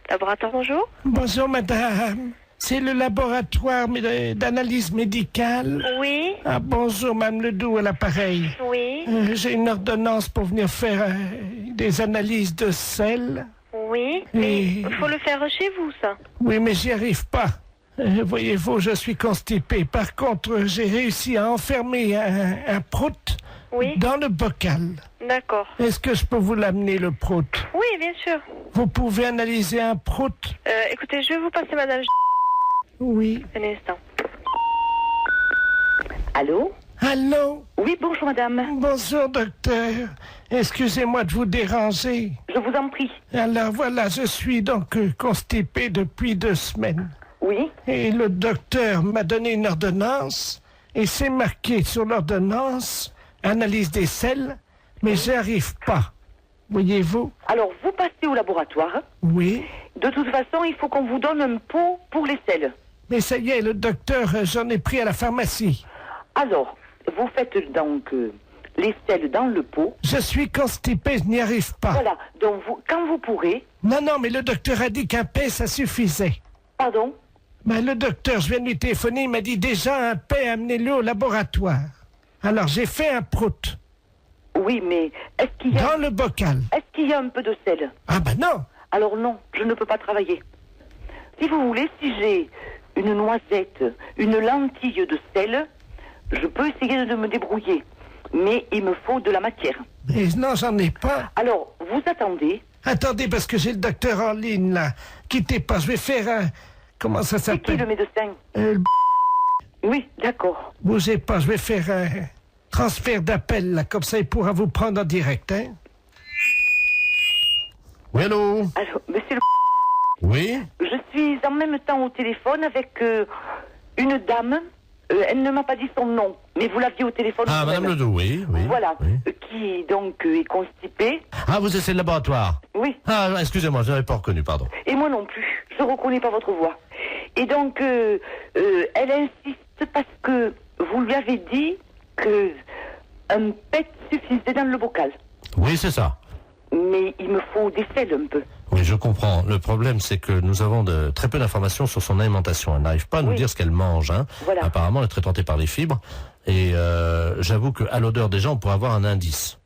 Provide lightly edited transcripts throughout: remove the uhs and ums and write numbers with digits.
Laboratoire, bonjour. Bonjour madame, c'est le laboratoire d'analyse médicale. Oui, Bonjour madame Ledoux à l'appareil. oui, J'ai une ordonnance pour venir faire des analyses de sel. oui. Mais il faut le faire chez vous, ça. Oui, mais j'y arrive pas. Voyez-vous, je suis constipé. Par contre, j'ai réussi à enfermer un prout Oui, dans le bocal. d'accord. Est-ce que je peux vous l'amener, le prout? Oui, bien sûr. Vous pouvez analyser un prout? Écoutez, je vais vous passer madame... Oui. Un instant. Allô? Allô? Oui, bonjour madame. Bonjour, docteur. Excusez-moi de vous déranger. Je vous en prie. Alors voilà, je suis donc constipé depuis 2 semaines. Oui? Et le docteur m'a donné une ordonnance, et c'est marqué sur l'ordonnance, analyse des sels, mais j'y arrive pas. Voyez-vous? Alors, vous passez au laboratoire. Oui. De toute façon, il faut qu'on vous donne un pot pour les sels. Mais ça y est, le docteur, j'en ai pris à la pharmacie. Alors, vous faites donc les sels dans le pot. Je suis constipé, je n'y arrive pas. Voilà. Donc, quand vous pourrez... Non, non, mais le docteur a dit qu'un paix, ça suffisait. Pardon? Ben, le docteur, je viens de lui téléphoner, il m'a dit déjà un paix, amenez-le au laboratoire. Alors j'ai fait un prout. Oui, mais est-ce qu'il y a... Dans le bocal. Est-ce qu'il y a un peu de sel? Ah ben non. Alors non, je ne peux pas travailler. Si vous voulez, si j'ai une noisette, une lentille de sel, je peux essayer de me débrouiller. Mais il me faut de la matière. Mais non, j'en ai pas. Alors, vous attendez. Attendez, parce que j'ai le docteur en ligne, là. Quittez pas, je vais faire un... Comment ça C'est qui le s'appelle? médecin? Oui, d'accord. Bougez pas, je vais faire un transfert d'appel, là. Comme ça, il pourra vous prendre en direct, hein. Oui, allô? Alors, monsieur le... Oui? Je suis en même temps au téléphone avec une dame. Elle ne m'a pas dit son nom, mais vous l'aviez au téléphone. Ah, vous-même. madame Ledoux, oui, oui. Voilà, oui. qui donc est constipée. Ah, vous êtes le laboratoire? Oui. Ah, excusez-moi, je n'avais pas reconnu, pardon. Et moi non plus. Je ne reconnais pas votre voix. Et donc, elle insiste parce que vous lui avez dit que un pet suffisait dans le bocal. Oui, c'est ça. Mais il me faut des sels un peu. Oui, je comprends. Le problème, c'est que nous avons très peu d'informations sur son alimentation. Elle n'arrive pas à nous Oui. dire ce qu'elle mange. Hein. Voilà. Apparemment, elle est très tentée par les fibres. Et j'avoue qu'à l'odeur déjà, on pourrait avoir un indice.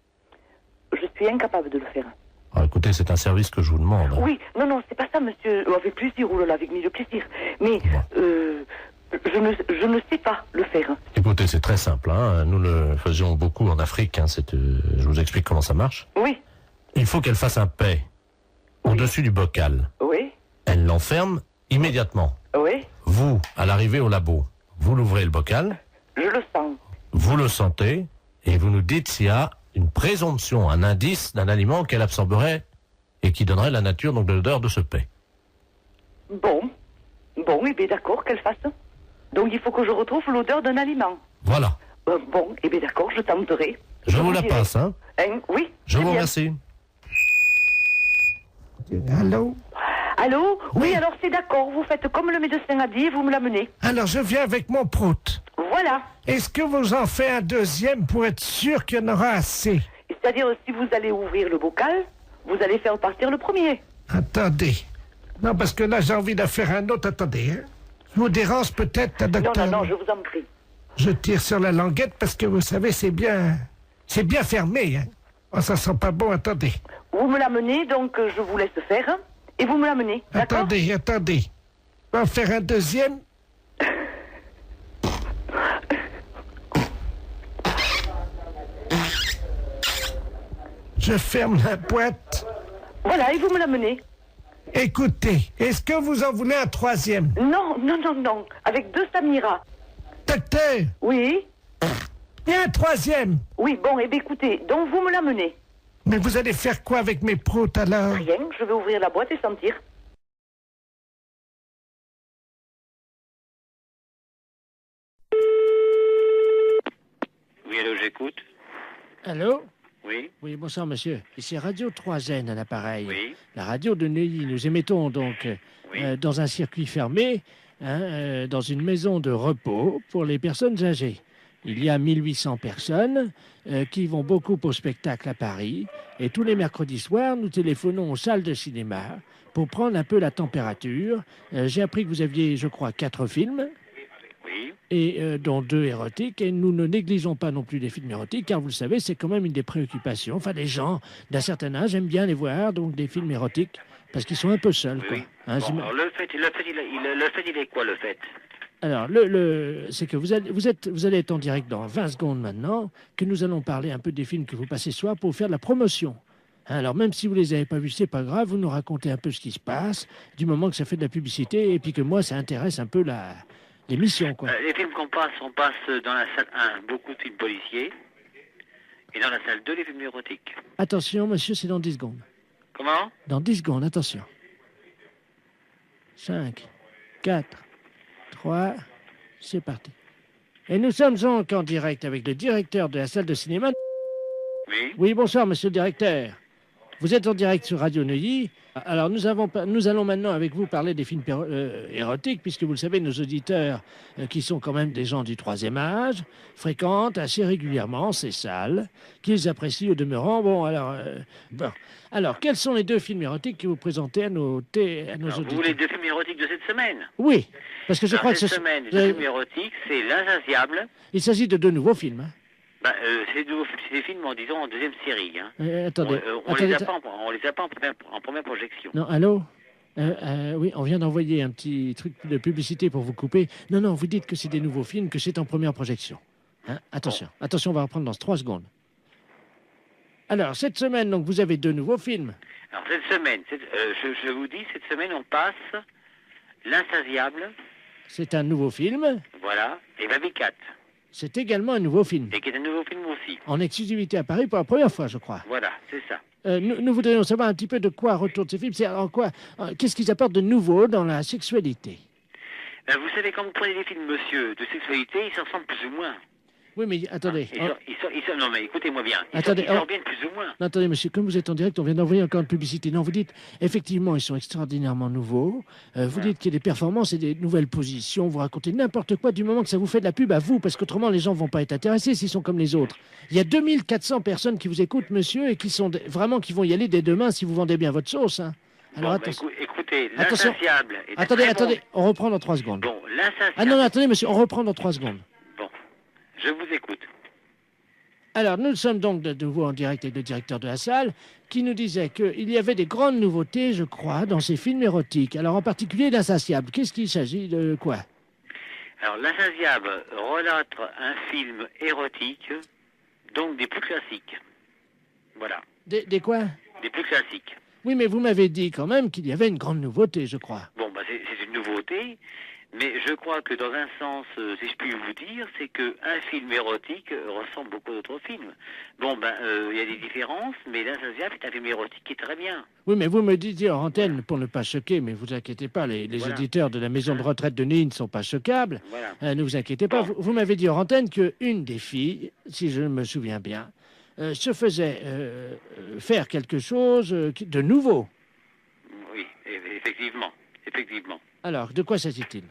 Je suis incapable de le faire. Alors, écoutez, c'est un service que je vous demande. Oui, non, c'est pas ça, monsieur. Avec plaisir, oh là là, avec mille plaisir. Mais je ne sais pas le faire. Écoutez, c'est très simple. Hein. Nous le faisions beaucoup en Afrique. Hein. Je vous explique comment ça marche. Oui, Il faut qu'elle fasse un paix au-dessus du bocal. oui, Elle l'enferme immédiatement. oui, Vous, à l'arrivée au labo, vous l'ouvrez le bocal, je le sens. vous le sentez, et vous nous dites s'il y a une présomption, un indice d'un aliment qu'elle absorberait et qui donnerait la nature donc de l'odeur de ce paix. Bon, et bien d'accord, qu'elle fasse. Donc il faut que je retrouve l'odeur d'un aliment. Voilà. Bon, et bien d'accord, je tenterai. Je vous la dirai. passe, hein. Oui. Je c'est vous bien. remercie. Allô? Allô? Oui, Oui. alors c'est d'accord, vous faites comme le médecin a dit et vous me l'amenez. Alors je viens avec mon prout. Voilà. Est-ce que vous en faites un deuxième pour être sûr qu'il y en aura assez? C'est-à-dire, si vous allez ouvrir le bocal, vous allez faire partir le premier. Attendez. Non, parce que là, j'ai envie d'en faire un autre. Attendez, hein. Je vous dérange peut-être, Non, docteur? non, je vous en prie. Je tire sur la languette parce que vous savez, c'est bien fermé, hein. Oh, ça sent pas bon, attendez. Vous me l'amenez, donc je vous laisse faire, hein, et vous me l'amenez, d'accord? Attendez. On va en faire un deuxième. Je ferme la boîte. Voilà, et vous me l'amenez. Écoutez, est-ce que vous en voulez un troisième? Non, avec 2 Samira. Docteur, Oui, il y a un troisième. oui, bon, et bien écoutez, donc vous me l'amenez. Mais vous allez faire quoi avec mes proutes alors? Rien, je vais ouvrir la boîte et sentir. Oui, allô, j'écoute. Allô? Oui, Oui, bonsoir, monsieur. Ici Radio 3N à l'appareil. oui, La radio de Neuilly. Nous émettons donc oui. dans un circuit fermé, dans une maison de repos pour les personnes âgées. il y a 1800 personnes qui vont beaucoup au spectacle à Paris. Et tous les mercredis soirs, nous téléphonons aux salles de cinéma pour prendre un peu la température. J'ai appris que vous aviez, je crois, 4 films. Oui. Et dont 2 érotiques, et nous ne négligeons pas non plus les films érotiques, car vous le savez, c'est quand même une des préoccupations. Enfin, les gens d'un certain âge aiment bien les voir, donc des films érotiques, parce qu'ils sont un peu seuls, Oui, quoi. oui. Hein, Bon, alors le fait, il est quoi, le fait? Alors, c'est que vous allez être en direct dans 20 secondes maintenant, que nous allons parler un peu des films que vous passez ce soir pour vous faire de la promotion. Hein, alors, même si vous les avez pas vus, c'est pas grave, vous nous racontez un peu ce qui se passe, du moment que ça fait de la publicité, et puis que moi, ça intéresse un peu l'émission, quoi. Les films on passe dans la salle 1, beaucoup de films policiers, et dans la salle 2, les films érotiques. Attention, monsieur, c'est dans 10 secondes. Comment? Dans 10 secondes, attention. 5, 4, 3, c'est parti. Et nous sommes donc en direct avec le directeur de la salle de cinéma. Oui. Oui, bonsoir, monsieur le directeur. Vous êtes en direct sur Radio Neuilly. Alors, nous allons maintenant avec vous parler des films érotiques, puisque vous le savez, nos auditeurs, qui sont quand même des gens du 3e âge, fréquentent assez régulièrement ces salles, qu'ils apprécient au demeurant. Bon, alors, quels sont les 2 films érotiques que vous présentez à nos Alors, auditeurs? vous voulez 2 films érotiques de cette semaine? Oui, parce que je Alors, crois que cette semaine, les 2 films érotiques, c'est L'Insatiable. il s'agit de 2 nouveaux films. Hein. C'est des films, disons, en 2e série. Hein. Attendez, On les a pas en première projection. Non, allô? Oui, on vient d'envoyer un petit truc de publicité pour vous couper. Non, vous dites que c'est des nouveaux films, que c'est en première projection. Hein? Attention, attention, on va reprendre dans 3 secondes. Alors, cette semaine, donc, vous avez 2 nouveaux films. Alors, cette semaine, je vous dis, cette semaine, on passe L'Insatiable, C'est un nouveau film. voilà, et Baby Cat, C'est également un nouveau film. et qui est un nouveau film aussi. En exclusivité à Paris pour la première fois, je crois. Voilà, c'est ça. Nous voudrions savoir un petit peu de quoi retournent ces films. C'est en quoi, qu'est-ce qu'ils apportent de nouveau dans la sexualité? Vous savez, quand vous prenez des films, monsieur, de sexualité, ils s'en ressemblent plus ou moins. Oui, mais attendez. Non, mais écoutez-moi bien. Ils Attendez, s'en reviennent plus ou moins. Non, attendez, monsieur, comme vous êtes en direct, on vient d'envoyer encore une publicité. Non, vous dites, effectivement, ils sont extraordinairement nouveaux. Vous dites qu'il y a des performances et des nouvelles positions. Vous racontez n'importe quoi du moment que ça vous fait de la pub à vous, parce qu'autrement, les gens vont pas être intéressés s'ils sont comme les autres. Il y a 2400 personnes qui vous écoutent, monsieur, et qui sont vraiment qui vont y aller dès demain si vous vendez bien votre sauce. Hein. Alors, Bon, attention. écoutez, Attention. L'Insatiable est un Attendez, très bon- attendez, on reprend dans 3 secondes. Bon, L'Insatiable. Ah non, attendez, monsieur, on reprend dans 3 secondes. Bon, je vous écoute. Alors, nous sommes donc de nouveau en direct avec le directeur de la salle qui nous disait qu'il y avait des grandes nouveautés, je crois, dans ces films érotiques. Alors, en particulier l'Insatiable. Qu'est-ce qu'il s'agit de quoi? Alors, L'Insatiable relate un film érotique, donc des plus classiques. Voilà, Des quoi? des plus classiques. Oui, mais vous m'avez dit quand même qu'il y avait une grande nouveauté, je crois. Bon, c'est une nouveauté, mais je crois que dans un sens, si je puis vous dire, c'est qu'un film érotique ressemble beaucoup à d'autres films. Bon, il y a des différences, mais L'Insatiable est un film érotique qui est très bien. Oui, mais vous me disiez en antenne, pour ne pas choquer, mais vous inquiétez pas, les Voilà. auditeurs de la maison de retraite de Neuilly ne sont pas choquables. Voilà. Ne vous inquiétez pas. Bon. Vous m'avez dit en antenne qu'une des filles, si je me souviens bien, se faisait faire quelque chose de nouveau. Oui, effectivement. Alors, de quoi s'agit-il?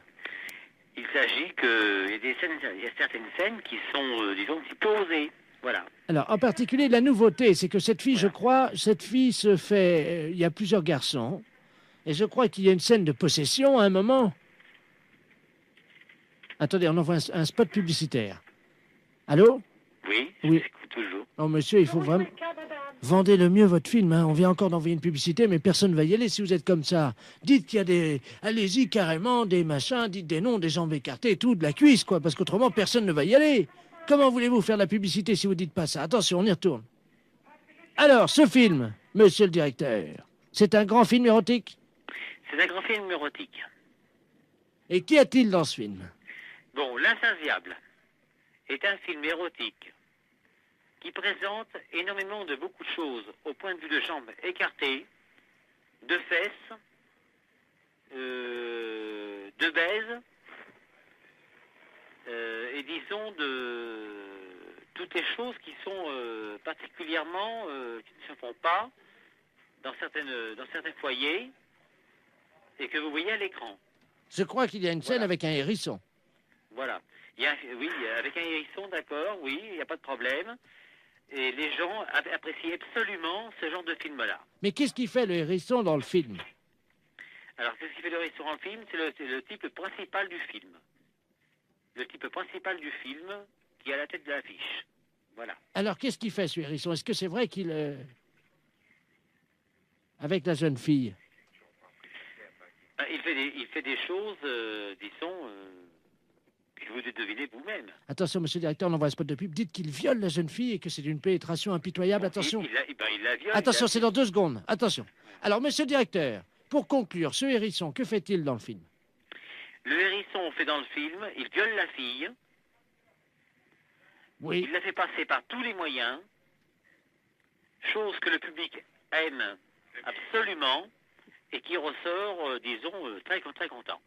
Il s'agit il y a certaines scènes qui sont, disons, un petit peu osées. Voilà. Alors, en particulier, la nouveauté, c'est que cette fille, je crois, cette fille se fait... il y a plusieurs garçons, et je crois qu'il y a une scène de possession à un moment. Attendez, on envoie un spot publicitaire. Allô? Oui, je Oui. vous écoute toujours. Oh, monsieur, il faut vraiment... Vendez le mieux votre film, hein. On vient encore d'envoyer une publicité, mais personne ne va y aller si vous êtes comme ça. Dites qu'il y a des... Allez-y, carrément, des machins, dites des noms, des jambes écartées, tout, de la cuisse, quoi, parce qu'autrement, personne ne va y aller. Comment voulez-vous faire de la publicité si vous dites pas ça? Attention, on y retourne. Alors, ce film, monsieur le directeur, c'est un grand film érotique? C'est un grand film érotique. Et qu'y a-t-il dans ce film? Bon, L'Insatiable est un film érotique qui présente énormément de beaucoup de choses au point de vue de jambes écartées, de fesses, de baises, et disons de toutes les choses qui sont particulièrement, qui ne se font pas dans certains foyers et que vous voyez à l'écran. Je crois qu'il y a une scène Voilà. avec un hérisson. Voilà. Oui, avec un hérisson, d'accord, oui, il n'y a pas de problème. Et les gens apprécient absolument ce genre de film-là. Mais qu'est-ce qui fait le hérisson dans le film? Alors, ce qui fait le hérisson en film, c'est le type principal du film. Le type principal du film qui est à la tête de l'affiche. Voilà. Alors, qu'est-ce qu'il fait, ce hérisson? Est-ce que c'est vrai qu'il... Avec la jeune fille? Il fait des choses, disons, que vous devinez vous-même. Attention, monsieur le directeur, on envoie un spot de pub. Dites qu'il viole la jeune fille et que c'est d'une pénétration impitoyable. Attention. Il la viole. Attention, c'est dans 2 secondes. Attention. Alors, monsieur le directeur, pour conclure, ce hérisson, que fait-il dans le film? Le hérisson fait dans le film, il viole la fille. Oui. Il la fait passer par tous les moyens, chose que le public aime absolument et qui ressort, disons, très content.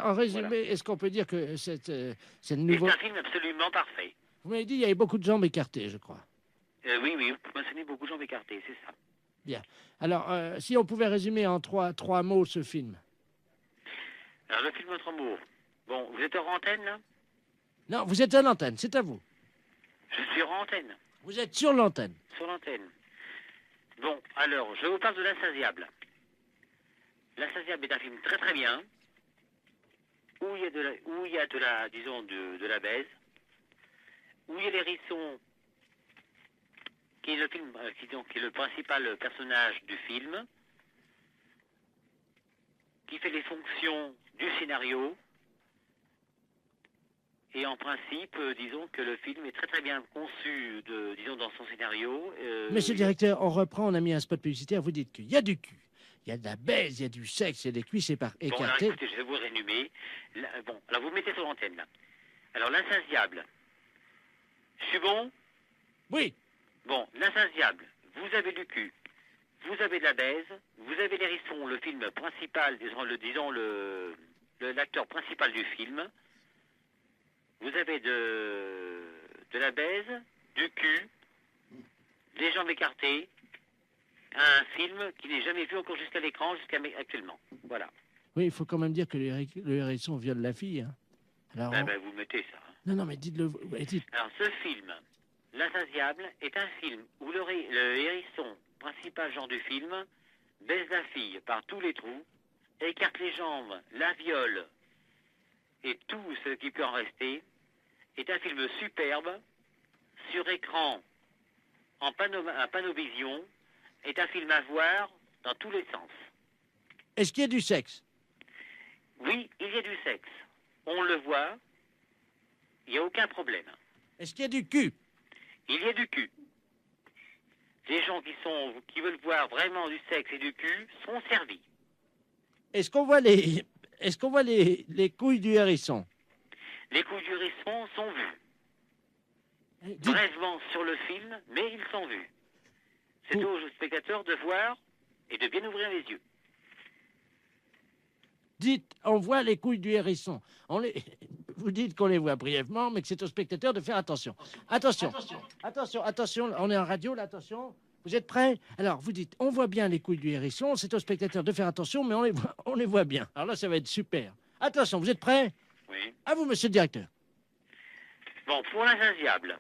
En résumé, voilà. Est-ce qu'on peut dire que c'est le nouveau... C'est un film absolument parfait. Vous m'avez dit qu'il y avait beaucoup de jambes écartées, je crois. Oui, vous mentionnez beaucoup de jambes écartées, c'est ça. Bien. Alors, si on pouvait résumer en trois mots ce film. Alors, le film en 3 mots. Bon, vous êtes hors antenne, là? Non, vous êtes à l'antenne, c'est à vous. Je suis hors antenne. Vous êtes sur l'antenne. Sur l'antenne. Bon, alors, je vous parle de L'Insatiable. L'Insatiable est un film très très bien, où il y a de la baise, où il y a l'hérisson, qui est le principal personnage du film, qui fait les fonctions du scénario, et en principe, disons que le film est très très bien conçu, dans son scénario. Monsieur le directeur, on reprend, on a mis un spot publicitaire, vous dites qu'il y a du cul, il y a de la baise, il y a du sexe, il y a des cuisses écartées. Bon, alors écoutez, je vais vous résumer. Bon, alors vous mettez sur l'antenne, là. Alors, L'Insatiable. Je suis bon? Oui. Bon, L'Insatiable, vous avez du cul, vous avez de la baise, vous avez l'hérisson, le film principal, l'acteur principal du film. Vous avez de la baise, du cul, des jambes écartées, un film qui n'est jamais vu encore jusqu'à l'écran, actuellement. Voilà. Oui, il faut quand même dire que le hérisson viole la fille. Hein. Alors, vous mettez ça. Non, mais dites-le. Dites. Alors, ce film, L'Insatiable, est un film où le hérisson, principal genre du film, baise la fille par tous les trous, écarte les jambes, la viole, et tout ce qui peut en rester, est un film superbe, sur écran, en panovision, est un film à voir dans tous les sens. Est-ce qu'il y a du sexe? Oui, il y a du sexe. On le voit, il n'y a aucun problème. Est-ce qu'il y a du cul? Il y a du cul. Les gens qui veulent voir vraiment du sexe et du cul sont servis. Est-ce qu'on voit les couilles du hérisson? Les couilles du hérisson sont vues. Brèvement sur le film, mais ils sont vus. C'est aux spectateurs de voir et de bien ouvrir les yeux. Dites, on voit les couilles du hérisson. Vous dites qu'on les voit brièvement, mais que c'est aux spectateurs de faire attention. Attention, on est en radio, là, attention. Vous êtes prêts? Alors, vous dites, on voit bien les couilles du hérisson, c'est aux spectateurs de faire attention, mais on les voit bien. Alors là, ça va être super. Attention, vous êtes prêts? Oui. À vous, monsieur le directeur. Bon, pour L'Insatiable,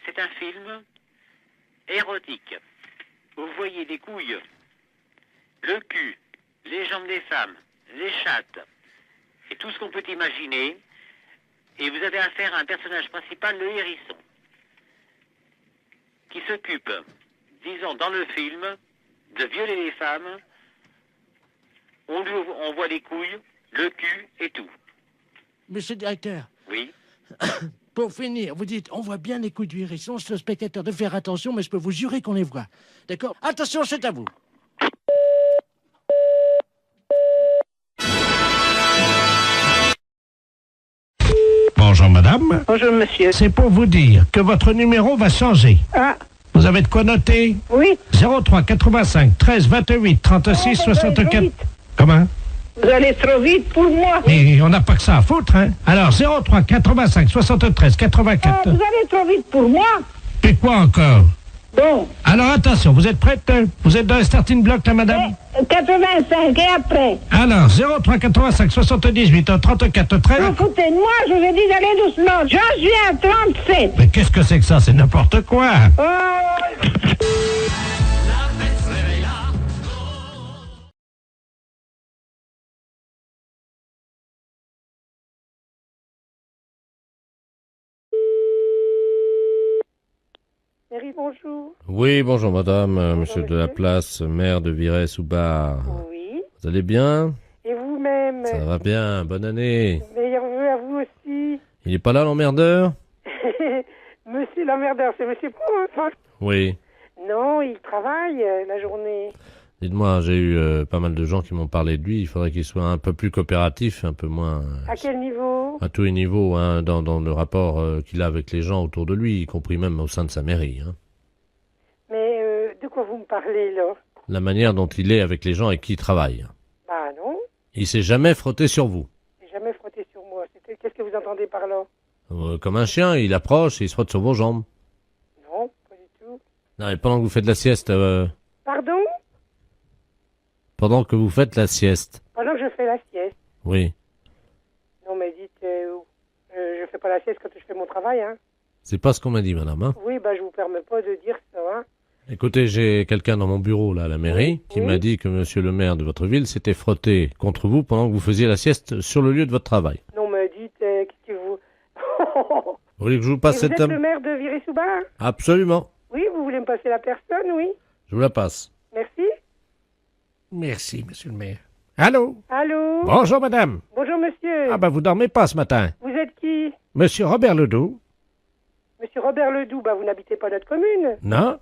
c'est un film érotique. Vous voyez les couilles, le cul, les jambes des femmes, les chattes, et tout ce qu'on peut imaginer. Et vous avez affaire à un personnage principal, le hérisson, qui s'occupe, disons, dans le film, de violer les femmes. On voit les couilles, le cul et tout. Monsieur le directeur. Oui. Pour finir, vous dites, on voit bien les couilles du hérisson, c'est au spectateur de faire attention, mais je peux vous jurer qu'on les voit. D'accord? Attention, c'est à vous. Bonjour madame. Bonjour monsieur. C'est pour vous dire que votre numéro va changer. Ah. Vous avez de quoi noter? Oui. 03 85 13 28 36 64. Comment? Vous allez trop vite pour moi. Mais on n'a pas que ça à foutre, hein? Alors 03 85 73 84. Vous allez trop vite pour moi. Et quoi encore? Bon, Alors attention, vous êtes prête? Vous êtes dans le starting block là, madame? 85 et après. Alors, 03 85 78 34 13. Vous foutez de moi, je vous ai dit d'aller doucement. J'en suis à 37. Mais qu'est-ce que c'est que ça? C'est n'importe quoi. Oh. Mairie, bonjour. Oui, bonjour madame, monsieur Bonjour, de la monsieur. Place, maire de Virey-sous-Bar. Oui. Vous allez bien? Et vous-même? Ça va bien, bonne année. Meilleurs vœux à vous aussi. Il est pas là l'emmerdeur? Monsieur l'emmerdeur, c'est monsieur Pro. Oui. Non, il travaille la journée. Dites-moi, j'ai eu pas mal de gens qui m'ont parlé de lui, il faudrait qu'il soit un peu plus coopératif, un peu moins... À quel niveau? à tous les niveaux, hein, dans le rapport qu'il a avec les gens autour de lui, y compris même au sein de sa mairie. Hein. Mais de quoi vous me parlez là? La manière dont il est avec les gens avec qui il travaille. Bah non, Il s'est jamais frotté sur vous. j'ai jamais frotté sur moi. Qu'est-ce que vous entendez par là? Comme un chien, il approche et il se frotte sur vos jambes. Non, pas du tout. Non, et pendant que vous faites la sieste, Pardon? pendant que vous faites la sieste, Pendant que je fais la sieste. oui, Non, mais dites, je fais pas la sieste quand je fais mon travail, hein. c'est pas ce qu'on m'a dit, madame. Hein. Oui, bah je vous permets pas de dire ça, hein. Écoutez, j'ai quelqu'un dans mon bureau, là, à la mairie, qui Oui. m'a dit que monsieur le maire de votre ville s'était frotté contre vous pendant que vous faisiez la sieste sur le lieu de votre travail. Non, mais dites, qu'est-ce que vous... Vous voulez que je vous Et passe vous cette êtes dame? le maire de Virey-sous-Bar? Absolument. Oui, vous voulez me passer la personne, oui. Je vous la passe. Merci. Merci, monsieur le maire. Allô? Allô? Bonjour, madame. Bonjour, monsieur. Ah ben, vous dormez pas ce matin. Vous êtes qui? Monsieur Robert Ledoux? Monsieur Robert Ledoux, bah vous n'habitez pas notre commune? Non?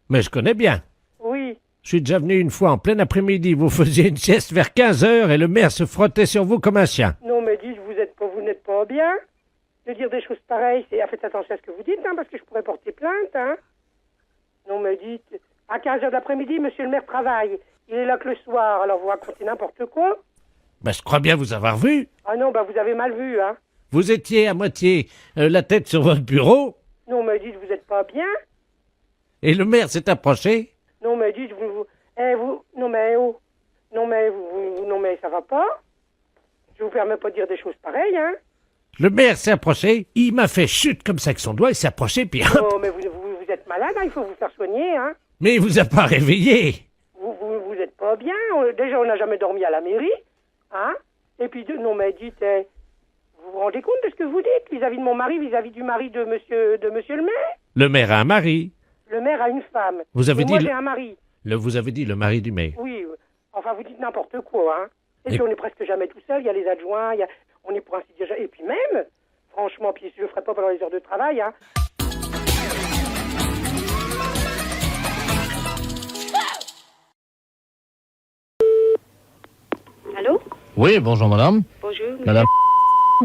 Mais je connais bien. Oui. Je suis déjà venu une fois en plein après-midi. Vous faisiez une sieste vers 15h et le maire se frottait sur vous comme un chien. Non, mais dites, vous n'êtes pas bien. De dire des choses pareilles, faites attention à ce que vous dites, hein, parce que je pourrais porter plainte, hein. Non, mais dites, à 15h de l'après-midi, monsieur le maire travaille. Il est là que le soir, alors vous racontez n'importe quoi. Ben, je crois bien vous avoir vu. Ah non, bah vous avez mal vu, hein. Vous étiez à moitié la tête sur votre bureau Non, mais dites, vous n'êtes pas bien. et le maire s'est approché. Non, mais dites, non, mais oh. Non, mais ça va pas. Je vous permets pas de dire des choses pareilles, hein. Le maire s'est approché. Il m'a fait chute comme ça avec son doigt. Il s'est approché, puis hop. Oh, mais vous êtes malade, hein, il faut vous faire soigner, hein. Mais il vous a pas réveillé. Vous êtes pas bien. Déjà, on n'a jamais dormi à la mairie, hein. Et puis, non, mais dites, vous vous rendez compte de ce que vous dites vis-à-vis de mon mari, vis-à-vis du mari de monsieur le maire? Le maire a un mari. Le maire a une femme. Vous avez Et dit moi, le- j'ai un mari. Vous avez dit le mari du maire. Oui, enfin, vous dites n'importe quoi, hein. Et Et- puis, on est presque jamais tout seul. Il y a les adjoints, on est pour ainsi dire... Et puis même, franchement, puis je le ferai pas pendant les heures de travail, hein. Allô? Oui, bonjour madame. Bonjour. Madame.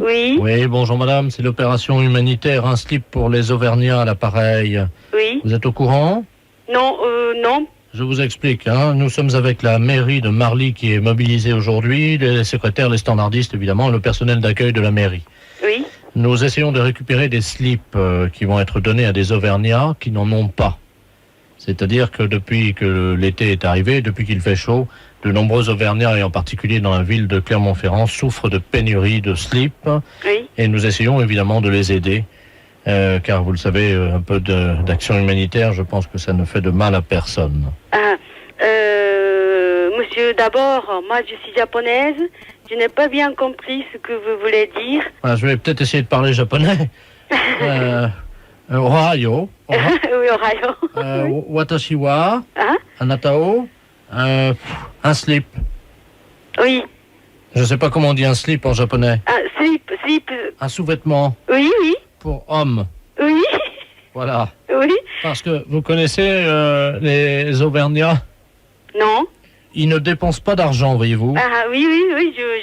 Oui, Oui, bonjour madame, c'est l'opération humanitaire, un slip pour les Auvergnats à l'appareil. oui. Vous êtes au courant? Non, non. Je vous explique, hein. Nous sommes avec la mairie de Marly qui est mobilisée aujourd'hui, les secrétaires, les standardistes évidemment, le personnel d'accueil de la mairie. Oui. Nous essayons de récupérer des slips qui vont être donnés à des Auvergnats qui n'en ont pas. C'est-à-dire que depuis que l'été est arrivé, depuis qu'il fait chaud, de nombreux Auvergnats, et en particulier dans la ville de Clermont-Ferrand, souffrent de pénurie de slips. Oui. Et nous essayons évidemment de les aider. Car vous le savez, un peu d'action humanitaire, je pense que ça ne fait de mal à personne. Ah, monsieur, d'abord, moi je suis japonaise. Je n'ai pas bien compris ce que vous voulez dire. Voilà, je vais peut-être essayer de parler japonais. Ohayo. Oui, Ohio. Watashi wa Hein? anata o un slip. Oui. Je sais pas comment on dit un slip en japonais. Ah, slip. Un sous-vêtement Oui, pour homme. oui. Voilà. Oui. Parce que vous connaissez les Auvergnats, Non. ils ne dépensent pas d'argent, voyez-vous. Ah, oui,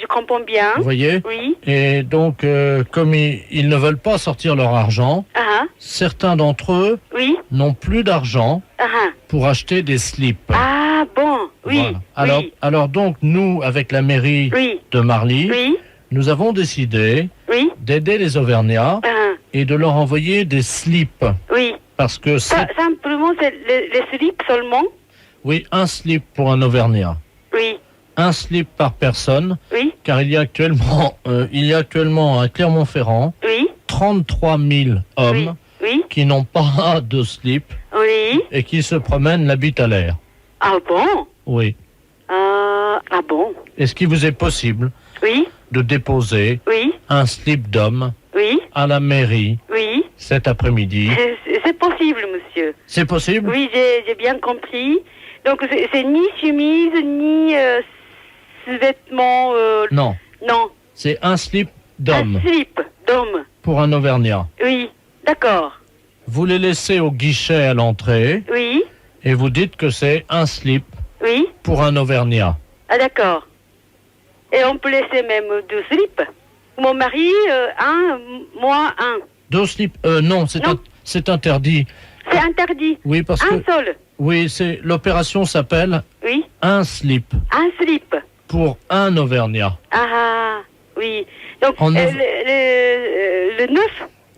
je comprends bien. Vous voyez? Oui. Et donc, comme ils ne veulent pas sortir leur argent, Ah, certains d'entre eux oui. n'ont plus d'argent Ah, pour acheter des slips. ah, bon. Oui. Voilà. Oui. Alors donc, nous, avec la mairie Oui. de Marly, Oui. nous avons décidé Oui. d'aider les Auvergnats Ah, et de leur envoyer des slips. oui. Parce que Simplement, c'est les slips seulement? Oui, un slip pour un Auvergnat. Oui. Un slip par personne. Oui. Car il y a actuellement à Clermont-Ferrand 33 000 hommes qui n'ont pas de slip et qui se promènent la bite à l'air. Ah bon? Oui. Ah bon? Est-ce qu'il vous est possible de déposer un slip d'homme à la mairie cet après-midi? C'est possible, monsieur. C'est possible? Oui, j'ai bien compris. Donc, c'est ni chemise, ni vêtements... Non. Non. C'est un slip d'homme. Un slip d'homme. Pour un Auvergnat. Oui, d'accord. Vous les laissez au guichet à l'entrée. Oui. Et vous dites que c'est un slip pour un Auvergnat. Ah, d'accord. Et on peut laisser même 2 slips. Mon mari, un, moi, un. 2 slips? Non, c'est interdit. C'est interdit. Oui, parce un que... seul. Oui, l'opération s'appelle un slip. Un slip. Pour un Auvergnat. Ah, oui. Donc, le 9,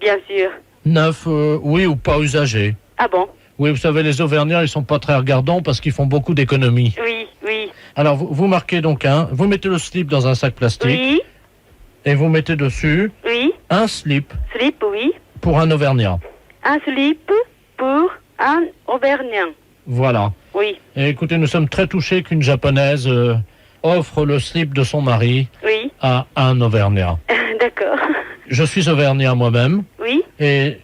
bien sûr. 9, oui, ou pas usagé. Ah bon? Oui, vous savez, les Auvergnats, ils sont pas très regardants parce qu'ils font beaucoup d'économies. Oui, oui. Alors, vous marquez donc vous mettez le slip dans un sac plastique. Oui. Et vous mettez dessus un slip. Slip, oui. Pour un Auvergnat. Un slip pour un Auvergnat. Voilà. Oui. Et écoutez, nous sommes très touchés qu'une Japonaise offre le slip de son mari à un Auvergnat. D'accord. Je suis Auvergnat moi-même. Oui. Et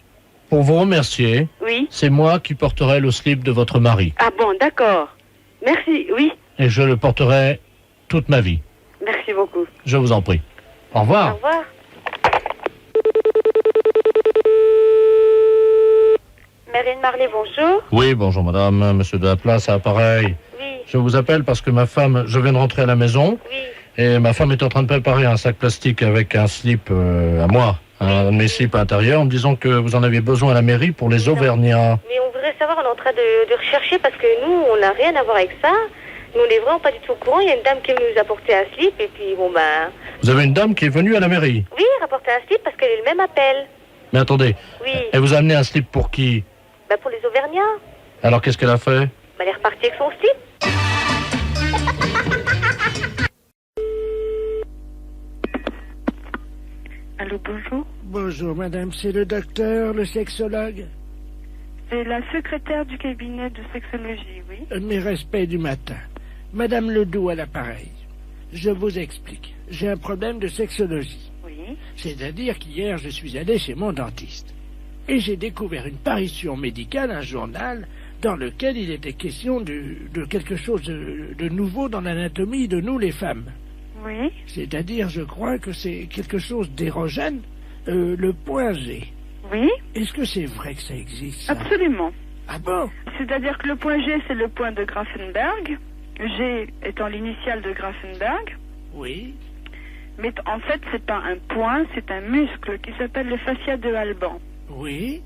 pour vous remercier, c'est moi qui porterai le slip de votre mari. Ah bon, d'accord. Merci, oui. Et je le porterai toute ma vie. Merci beaucoup. Je vous en prie. Au revoir. Au revoir. Marine Marley, bonjour. Oui, bonjour madame, monsieur de la place, à l'appareil. Oui. Je vous appelle parce que je viens de rentrer à la maison. Oui. Et ma femme est en train de préparer un sac plastique avec un slip à moi, un de mes slips intérieurs, en me disant que vous en aviez besoin à la mairie pour les Auvergnats. Mais on voudrait savoir, on est en train de rechercher parce que nous, on n'a rien à voir avec ça. Nous, on n'est vraiment pas du tout au courant. Il y a une dame qui est venue nous apporter un slip et puis bon ben... Vous avez une dame qui est venue à la mairie? Oui, rapporter un slip parce qu'elle est le même appel. Mais attendez, elle vous a amené un slip pour qui? Ben pour les Auvergnats. Alors qu'est-ce qu'elle a fait? Ben, elle est repartie avec son slip. Allô, bonjour. Bonjour madame, c'est le docteur, le sexologue? C'est la secrétaire du cabinet de sexologie, oui. Mes respects du matin. Madame Ledoux à l'appareil. Je vous explique. J'ai un problème de sexologie. Oui. C'est-à-dire qu'hier, je suis allé chez mon dentiste. Et j'ai découvert une parution médicale, un journal, dans lequel il était question de quelque chose de nouveau dans l'anatomie de nous, les femmes. Oui. C'est-à-dire, je crois que c'est quelque chose d'érogène, le point G. Oui. Est-ce que c'est vrai que ça existe, ça? Absolument. Ah bon? C'est-à-dire que le point G, c'est le point de Grafenberg. G étant l'initiale de Grafenberg. Oui. Mais en fait, c'est pas un point, c'est un muscle qui s'appelle le fascia de Alban. Oui.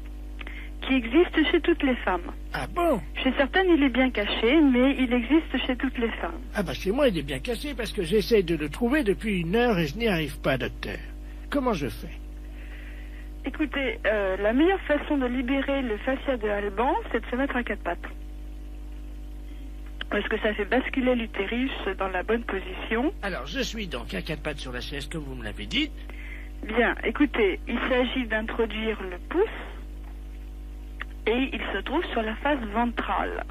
Qui existe chez toutes les femmes. Ah bon? Chez certaines, il est bien caché, mais il existe chez toutes les femmes. Ah bah chez moi, il est bien caché parce que j'essaie de le trouver depuis 1 heure et je n'y arrive pas, docteur. Comment je fais? Écoutez, la meilleure façon de libérer le fascia de Alban, c'est de se mettre à 4 pattes. Parce que ça fait basculer l'utérus dans la bonne position. Alors, je suis donc à 4 pattes sur la chaise, comme vous me l'avez dit. Bien, écoutez, il s'agit d'introduire le pouce et il se trouve sur la face ventrale.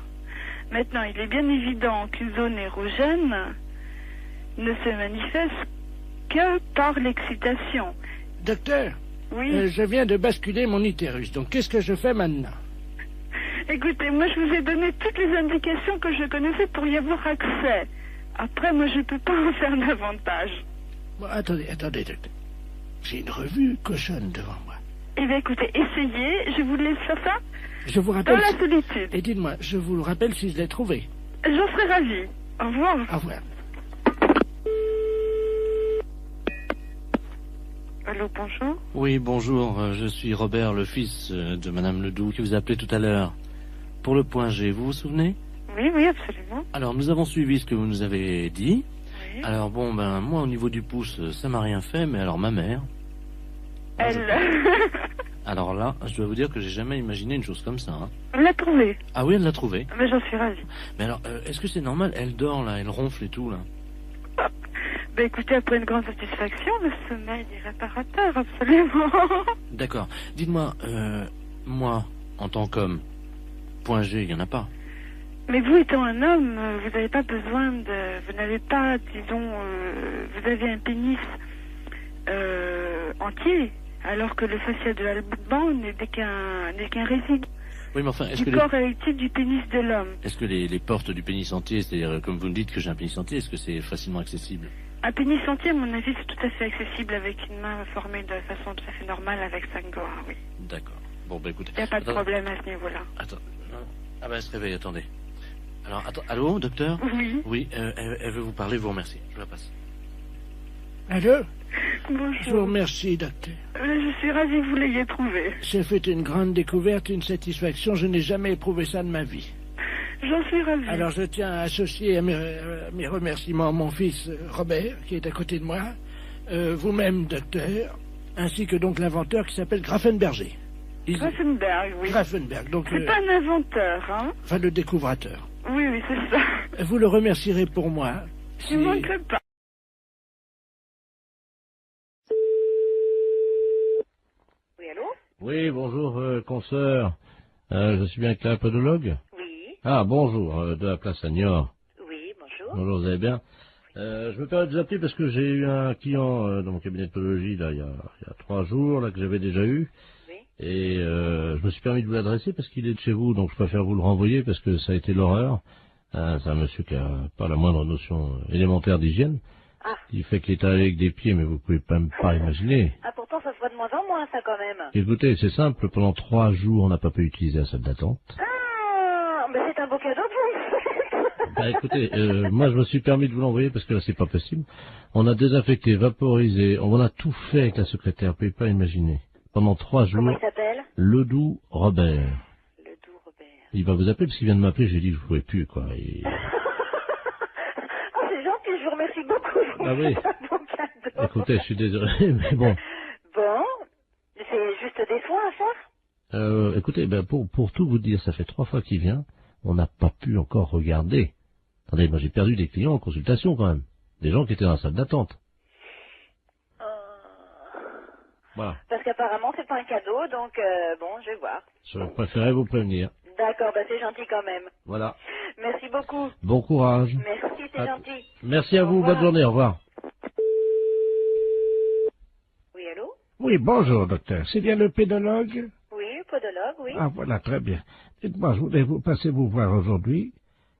Maintenant, il est bien évident qu'une zone érogène ne se manifeste que par l'excitation. Docteur, oui. Je viens de basculer mon utérus, donc qu'est-ce que je fais maintenant? Écoutez, moi je vous ai donné toutes les indications que je connaissais pour y avoir accès. Après, moi je peux pas en faire davantage. Bon, attendez, docteur. J'ai une revue cochonne devant moi. Eh bien écoutez, essayez, je vous laisse faire ça. Je vous rappelle... Dans la solitude. Et dites-moi, je vous le rappelle si je l'ai trouvé. J'en serais ravie. Au revoir. Au revoir. Allô, bonjour. Oui, bonjour, je suis Robert, le fils de Madame Ledoux, qui vous a appelé tout à l'heure. Pour le point G, vous vous souvenez? Oui, oui, absolument. Alors, nous avons suivi ce que vous nous avez dit. Oui. Alors, bon, ben, moi, au niveau du pouce, ça m'a rien fait, mais alors ma mère... Elle... Alors là, je dois vous dire que j'ai jamais imaginé une chose comme ça. Hein. On l'a trouvé. Ah oui, elle l'a trouvé. Mais j'en suis ravie. Mais alors, est-ce que c'est normal? Elle dort là, elle ronfle et tout là. Ben écoutez, après une grande satisfaction, le sommeil est réparateur, absolument. D'accord. Dites-moi, moi, en tant qu'homme, point G, il n'y en a pas. Mais vous étant un homme, vous n'avez pas besoin de... Vous n'avez pas, disons, vous avez un pénis entier, alors que le facial de l'Alban n'est qu'un résidu. Oui, mais enfin, est-ce du que corps érectile du pénis de l'homme. Est-ce que les portes du pénis entier, c'est-à-dire, comme vous me dites que j'ai un pénis entier, est-ce que c'est facilement accessible? Un pénis entier, à mon avis, c'est tout à fait accessible avec une main formée de façon tout à fait normale avec 5 doigts, oui. D'accord. Bon, bah écoutez... Il n'y a pas de problème à ce niveau-là. Attends. Ah ben, elle se réveille, attendez. Alors, attends, allô, docteur? Oui. Oui, elle veut vous parler, vous remercie. Je la passe. Allô? Bonjour. Je vous remercie, docteur. Je suis ravie que vous l'ayez trouvé. J'ai fait une grande découverte, une satisfaction. Je n'ai jamais éprouvé ça de ma vie. J'en suis ravie. Alors je tiens à associer à mes remerciements mon fils Robert, qui est à côté de moi, vous-même, docteur, ainsi que donc l'inventeur qui s'appelle Grafenberger. Grafenberg, oui. Grafenberg, donc... C'est pas un inventeur, hein? Enfin, le découvrateur. Oui, oui, c'est ça. Vous le remercierez pour moi. Je ne manquerai pas. Oui, allô? Oui, bonjour, consoeur. Je suis bien avec la podologue? Oui. Ah, bonjour, de la place à Niort. Oui, bonjour. Bonjour, vous allez bien? Je me permets de vous appeler parce que j'ai eu un client dans mon cabinet de podologie, là, il y a 3 jours, là, que j'avais déjà eu. Oui. Et je me suis permis de vous l'adresser parce qu'il est de chez vous, donc je préfère vous le renvoyer parce que ça a été l'horreur. C'est un monsieur qui a pas la moindre notion élémentaire d'hygiène. Ah. Il fait qu'il est allé avec des pieds, mais vous pouvez même pas imaginer. Ah, pourtant, ça se voit de moins en moins, ça, quand même. Écoutez, c'est simple, pendant 3 jours, on n'a pas pu utiliser la salle d'attente. Ah, mais c'est un beau cadeau pour vous. Bah écoutez, moi je me suis permis de vous l'envoyer parce que là c'est pas possible. On a désinfecté, vaporisé, on a tout fait avec la secrétaire, vous pouvez pas imaginer. Pendant 3 jours. Comment il s'appelle? Ledoux Robert. Ledoux Robert. Il va vous appeler parce qu'il vient de m'appeler, j'ai dit que je pouvais plus, quoi. Et... Oh, c'est gentil, je vous remercie beaucoup. Ah oui. C'est un beau cadeau. Écoutez, je suis désolé, mais bon. Bon, c'est juste des soins à faire? Écoutez, ben pour tout vous dire, ça fait 3 fois qu'il vient, on n'a pas pu encore regarder. Attendez, moi j'ai perdu des clients en consultation quand même. Des gens qui étaient dans la salle d'attente. Voilà. Parce qu'apparemment, c'est pas un cadeau, donc bon, je vais voir. Je préférais vous prévenir. D'accord, bah c'est gentil quand même. Voilà. Merci beaucoup. Bon courage. Merci, c'est gentil. Merci à vous, bonne journée, au revoir. Oui, allô? Oui, bonjour, docteur. C'est bien le pédologue? Oui, podologue, oui. Ah, voilà, très bien. Dites-moi, je voulais vous passer vous voir aujourd'hui.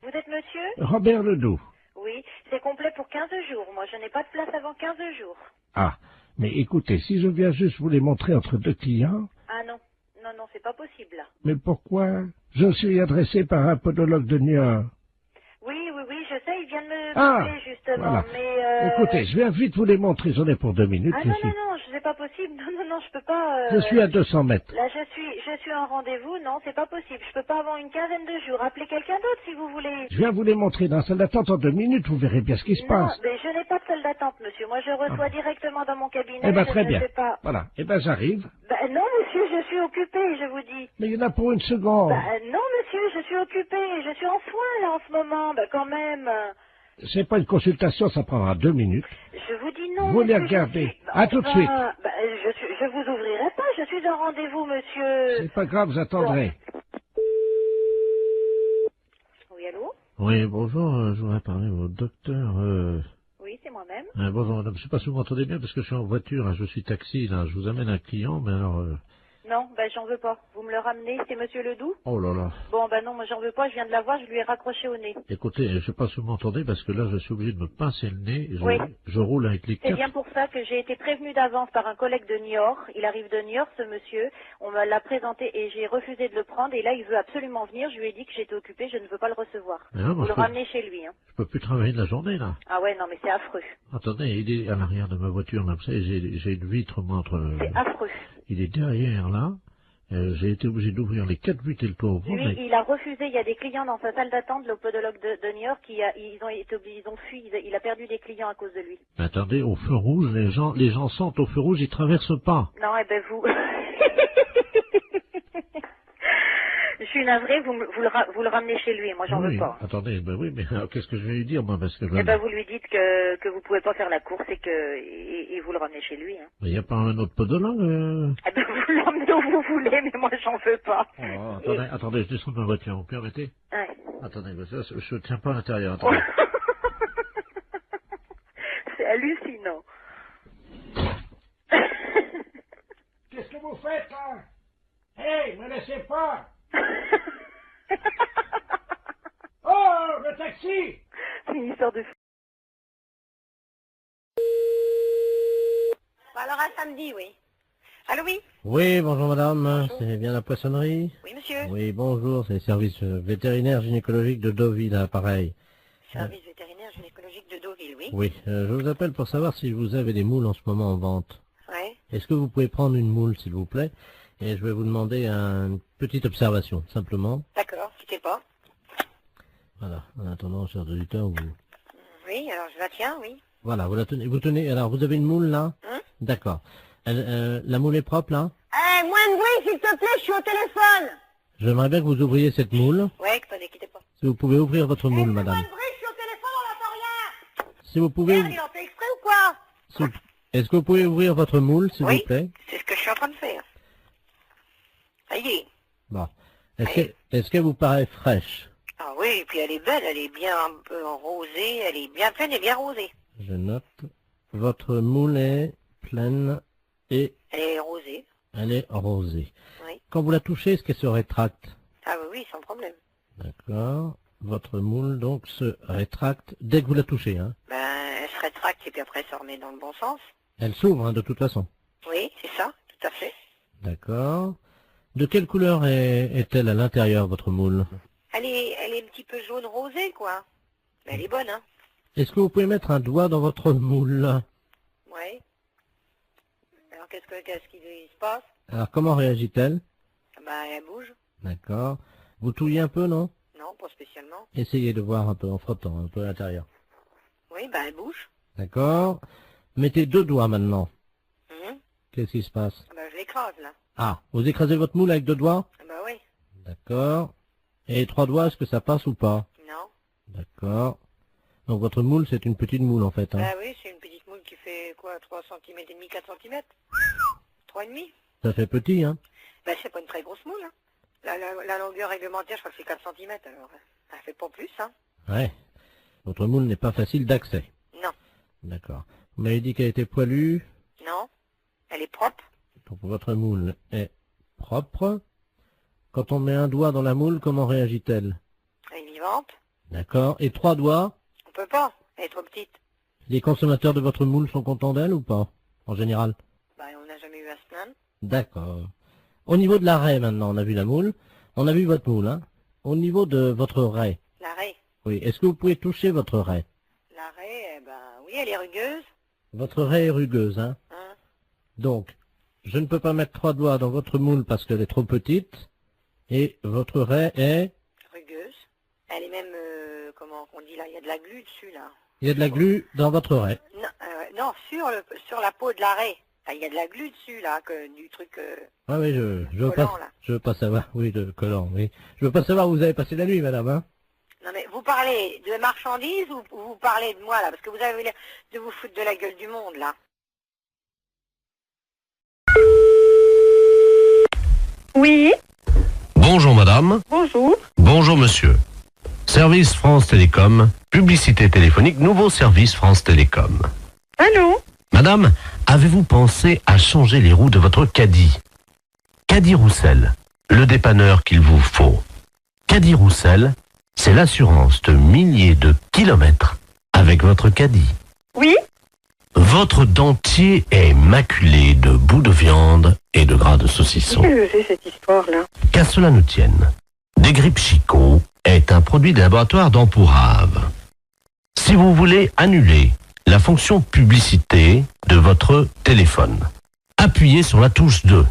Vous êtes monsieur? Robert Ledoux. Oui, c'est complet pour 15 jours. Moi, je n'ai pas de place avant 15 jours. Ah, mais écoutez, si je viens juste vous les montrer entre 2 clients... Ah non, non, c'est pas possible, là. Mais pourquoi? Je suis adressé par un podologue de Niort. Oui, je sais, il vient de me Ah, appeler, justement, voilà. mais... Écoutez, je viens vite vous les montrer, j'en ai pour 2 minutes. Ah non, c'est pas possible. Non, je peux pas... Je suis à 200 mètres. Là, je suis en rendez-vous, non, c'est pas possible. Je peux pas avoir une quinzaine de jours. Appelez quelqu'un d'autre, si vous voulez. Je viens vous les montrer dans la salle d'attente en 2 minutes, vous verrez bien ce qui se Non, passe. mais je n'ai pas de salle d'attente, monsieur. Moi, je reçois directement dans mon cabinet. Eh ben, je très ne bien. sais pas. Voilà. Eh ben, j'arrive. Ben, non, monsieur, je suis occupée, je vous dis. Mais il y en a pour 1 seconde. Ben, non, monsieur, je suis occupée. Je suis en soins, là, en ce moment. Ben, quand même. C'est pas une consultation, ça prendra 2 minutes. Je vous dis non, Vous les monsieur, regardez. À tout de suite. Ben, je vous ouvrirai pas. Je suis en rendez-vous, monsieur. C'est pas grave, vous attendrez. Oui, allô? Oui, bonjour, je voudrais parler au docteur... Oui, c'est moi-même. bonjour madame, je sais pas si vous m'entendez bien parce que je suis en voiture, hein, je suis taxi, là, je vous amène un client, mais alors... Non, ben j'en veux pas. Vous me le ramenez, c'est monsieur Ledoux? Oh là là. Bon, ben non, moi j'en veux pas, je viens de la voir, je lui ai raccroché au nez. Écoutez, je sais pas si vous m'entendez parce que là, je suis obligé de me pincer le nez, Oui. je roule avec les C'est 4... bien pour ça que j'ai été prévenue d'avance par un collègue de Niort. Il arrive de Niort, ce monsieur. On me l'a présenté et j'ai refusé de le prendre. Et là, il veut absolument venir. Je lui ai dit que j'étais occupée, je ne veux pas le recevoir. Mais non, Vous le ramenez chez lui. Hein. Je peux plus travailler de la journée, là. Ah ouais, non, mais c'est affreux. Attendez, il est à l'arrière de ma voiture, là, vous savez, j'ai une vitre, moi, entre... C'est affreux. Il est derrière, là. J'ai été obligé d'ouvrir les 4 buts et le toit au vent. Lui, il a refusé. Il y a des clients dans sa salle d'attente, le podologue de New York, ils ont fui. Il a perdu des clients à cause de lui. Mais attendez, au feu rouge, les gens sentent au feu rouge, ils traversent pas. Non, eh ben vous... Je suis navrée, vous le ramenez chez lui, moi j'en veux pas. Attendez, ben oui, mais alors, qu'est-ce que je vais lui dire, moi, parce que... Eh ben vous lui dites que vous pouvez pas faire la course et vous le ramenez chez lui. Hein. Mais il n'y a pas un autre podologue Eh ben vous l'emmenez où vous voulez, mais moi j'en veux pas. Oh, attendez, je descends de ma voiture, vous permettez? Ouais. Attendez, mais ça, je tiens pas à l'intérieur, attendez. C'est hallucinant. Qu'est-ce que vous faites, là? Hey, me laissez pas! Oh, le taxi! C'est une histoire de fou. Alors à samedi, oui. Allô, oui? Oui, bonjour madame, c'est bien la poissonnerie? Oui, monsieur. Oui, bonjour, c'est le service vétérinaire gynécologique de Deauville, à pareil. Service vétérinaire gynécologique de Deauville, oui. Oui, je vous appelle pour savoir si vous avez des moules en ce moment en vente. Ouais. Est-ce que vous pouvez prendre une moule, s'il vous plaît? Et je vais vous demander une petite observation, simplement. D'accord, quittez pas. Voilà, en attendant, cher auditeur, vous... Oui, alors je la tiens, oui. Voilà, vous la tenez, alors vous avez une moule, là? D'accord. La moule est propre, là? Moins de bruit, s'il te plaît, je suis au téléphone. J'aimerais bien que vous ouvriez cette moule. Ouais, attendez, quittez pas. Si vous pouvez ouvrir votre moule, madame. Moins de bruit, je suis au téléphone, on n'entend rien. Si vous pouvez... Merde, il en fait exprès ou quoi? Est-ce que vous pouvez ouvrir votre moule, s'il vous plaît? C'est ce que je suis en train de faire. Ça y est. Bon. Est-ce qu'elle vous paraît fraîche? Ah oui, et puis elle est belle, elle est bien un peu rosée, elle est bien pleine et bien rosée. Je note. Votre moule est pleine et... Elle est rosée. Elle est rosée. Oui. Quand vous la touchez, est-ce qu'elle se rétracte? Ah oui, oui, sans problème. D'accord. Votre moule, donc, se rétracte dès que vous la touchez, hein? Ben, elle se rétracte et puis après elle se remet dans le bon sens. Elle s'ouvre, hein, de toute façon. Oui, c'est ça, tout à fait. D'accord. De quelle couleur est-elle à l'intérieur, votre moule? Elle est un petit peu jaune rosée, quoi. Mais elle est bonne, hein. Est-ce que vous pouvez mettre un doigt dans votre moule? Oui. Alors qu'est-ce qui se passe? Alors, comment réagit-elle? Ben, elle bouge. D'accord. Vous touillez un peu, non? Non, pas spécialement. Essayez de voir un peu en frottant, un peu à l'intérieur. Oui, ben, elle bouge. D'accord. Mettez 2 doigts maintenant. Mhm. Qu'est-ce qui se passe? Ben, je l'écrase, là. Ah, vous écrasez votre moule avec 2 doigts? Ben oui. D'accord. Et 3 doigts, est-ce que ça passe ou pas? Non. D'accord. Donc votre moule, c'est une petite moule en fait. Hein. Ben oui, c'est une petite moule qui fait quoi, 3 cm et demi, 4 cm 3,5. Ça fait petit, hein? Ben c'est pas une très grosse moule, hein. La longueur réglementaire, je crois que c'est 4 cm, alors elle fait pas plus, hein. Ouais. Votre moule n'est pas facile d'accès. Non. D'accord. Vous m'avez dit qu'elle était poilue? Non. Elle est propre. Donc votre moule est propre. Quand on met un doigt dans la moule, comment réagit-elle? Elle est vivante. D'accord. Et 3 doigts? On peut pas, elle est trop petite. Les consommateurs de votre moule sont contents d'elle ou pas? En général? Ben on n'a jamais eu à se plaindre. D'accord. Au niveau de la raie maintenant, on a vu la moule. On a vu votre moule, hein? Au niveau de votre raie. La raie. Oui. Est-ce que vous pouvez toucher votre raie? La raie, ben oui, elle est rugueuse. Votre raie est rugueuse, hein? Donc, je ne peux pas mettre 3 doigts dans votre moule parce qu'elle est trop petite. Et votre raie est... rugueuse. Elle est même, comment on dit là, il y a de la glu dessus, là. Il y a de la glu dans votre raie. Non, non, sur la peau de la raie. Enfin, il y a de la glu dessus, là, du truc... Ah oui, je veux collant, pas, là. je veux pas savoir, oui, de collant, oui. Je veux pas savoir où vous avez passé la nuit, madame, hein? Non mais vous parlez de marchandises ou vous parlez de moi, là? Parce que vous avez l'air de vous foutre de la gueule du monde, là. Oui. Bonjour madame. Bonjour. Bonjour monsieur. Service France Télécom, publicité téléphonique, nouveau service France Télécom. Allô? Madame, avez-vous pensé à changer les roues de votre caddie? Caddie Roussel, le dépanneur qu'il vous faut. Caddie Roussel, c'est l'assurance de milliers de kilomètres avec votre caddie. Oui? Votre dentier est maculé de bouts de viande et de gras de saucisson. Qu'est-ce que c'est cette histoire-là? Qu'à cela ne tienne, Desgrippes Chicot est un produit des laboratoires d'Empourave. Si vous voulez annuler la fonction publicité de votre téléphone, appuyez sur la touche 2.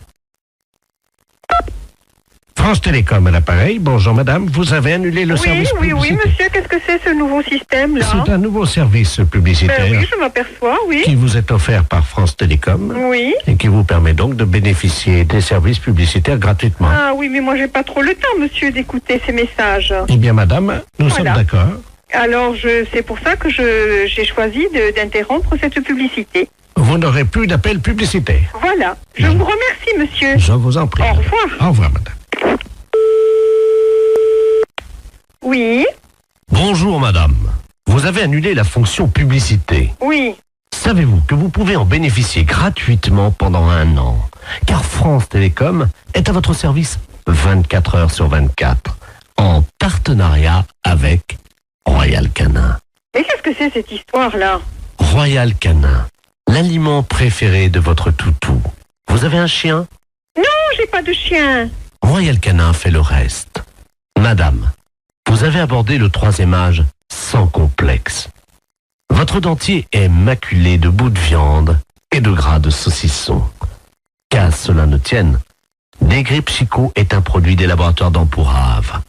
France Télécom à l'appareil. Bonjour madame, vous avez annulé le service publicitaire. Oui, monsieur, qu'est-ce que c'est ce nouveau système-là? C'est un nouveau service publicitaire Oui, je m'aperçois, oui. qui vous est offert par France Télécom Oui. et qui vous permet donc de bénéficier des services publicitaires gratuitement. Ah oui, mais moi j'ai pas trop le temps, monsieur, d'écouter ces messages. Eh bien madame, nous sommes d'accord. Alors, c'est pour ça que j'ai choisi d'interrompre cette publicité. Vous n'aurez plus d'appels publicitaires. Voilà. Je vous remercie, monsieur. Je vous en prie. Au revoir. Au revoir madame. Oui. Bonjour madame. Vous avez annulé la fonction publicité. Oui. Savez-vous que vous pouvez en bénéficier gratuitement pendant 1 an? Car France Télécom est à votre service 24 heures sur 24, en partenariat avec Royal Canin. Mais qu'est-ce que c'est cette histoire-là? Royal Canin, l'aliment préféré de votre toutou. Vous avez un chien? Non, j'ai pas de chien. Royal Canin fait le reste. Madame, vous avez abordé le 3e âge sans complexe. Votre dentier est maculé de bouts de viande et de gras de saucisson. Qu'à cela ne tienne, Desgrippes Chicot est un produit des laboratoires d'Empourave.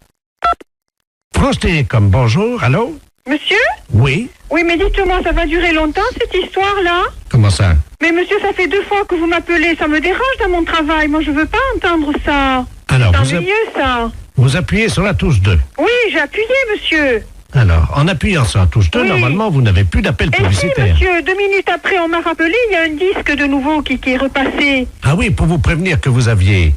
France Télécom, bonjour, allô? Monsieur? Oui. Oui, mais dites-moi, ça va durer longtemps cette histoire-là? Comment ça? Mais monsieur, ça fait 2 fois que vous m'appelez, ça me dérange dans mon travail, moi je veux pas entendre ça. Alors, c'est ennuyeux ça. Vous appuyez sur la touche 2. Oui, j'ai appuyé, monsieur. Alors, en appuyant sur la touche 2, normalement, vous n'avez plus d'appel Et si, publicitaire. monsieur, 2 minutes après, on m'a rappelé, il y a un disque de nouveau qui est repassé. Ah oui, pour vous prévenir que vous aviez...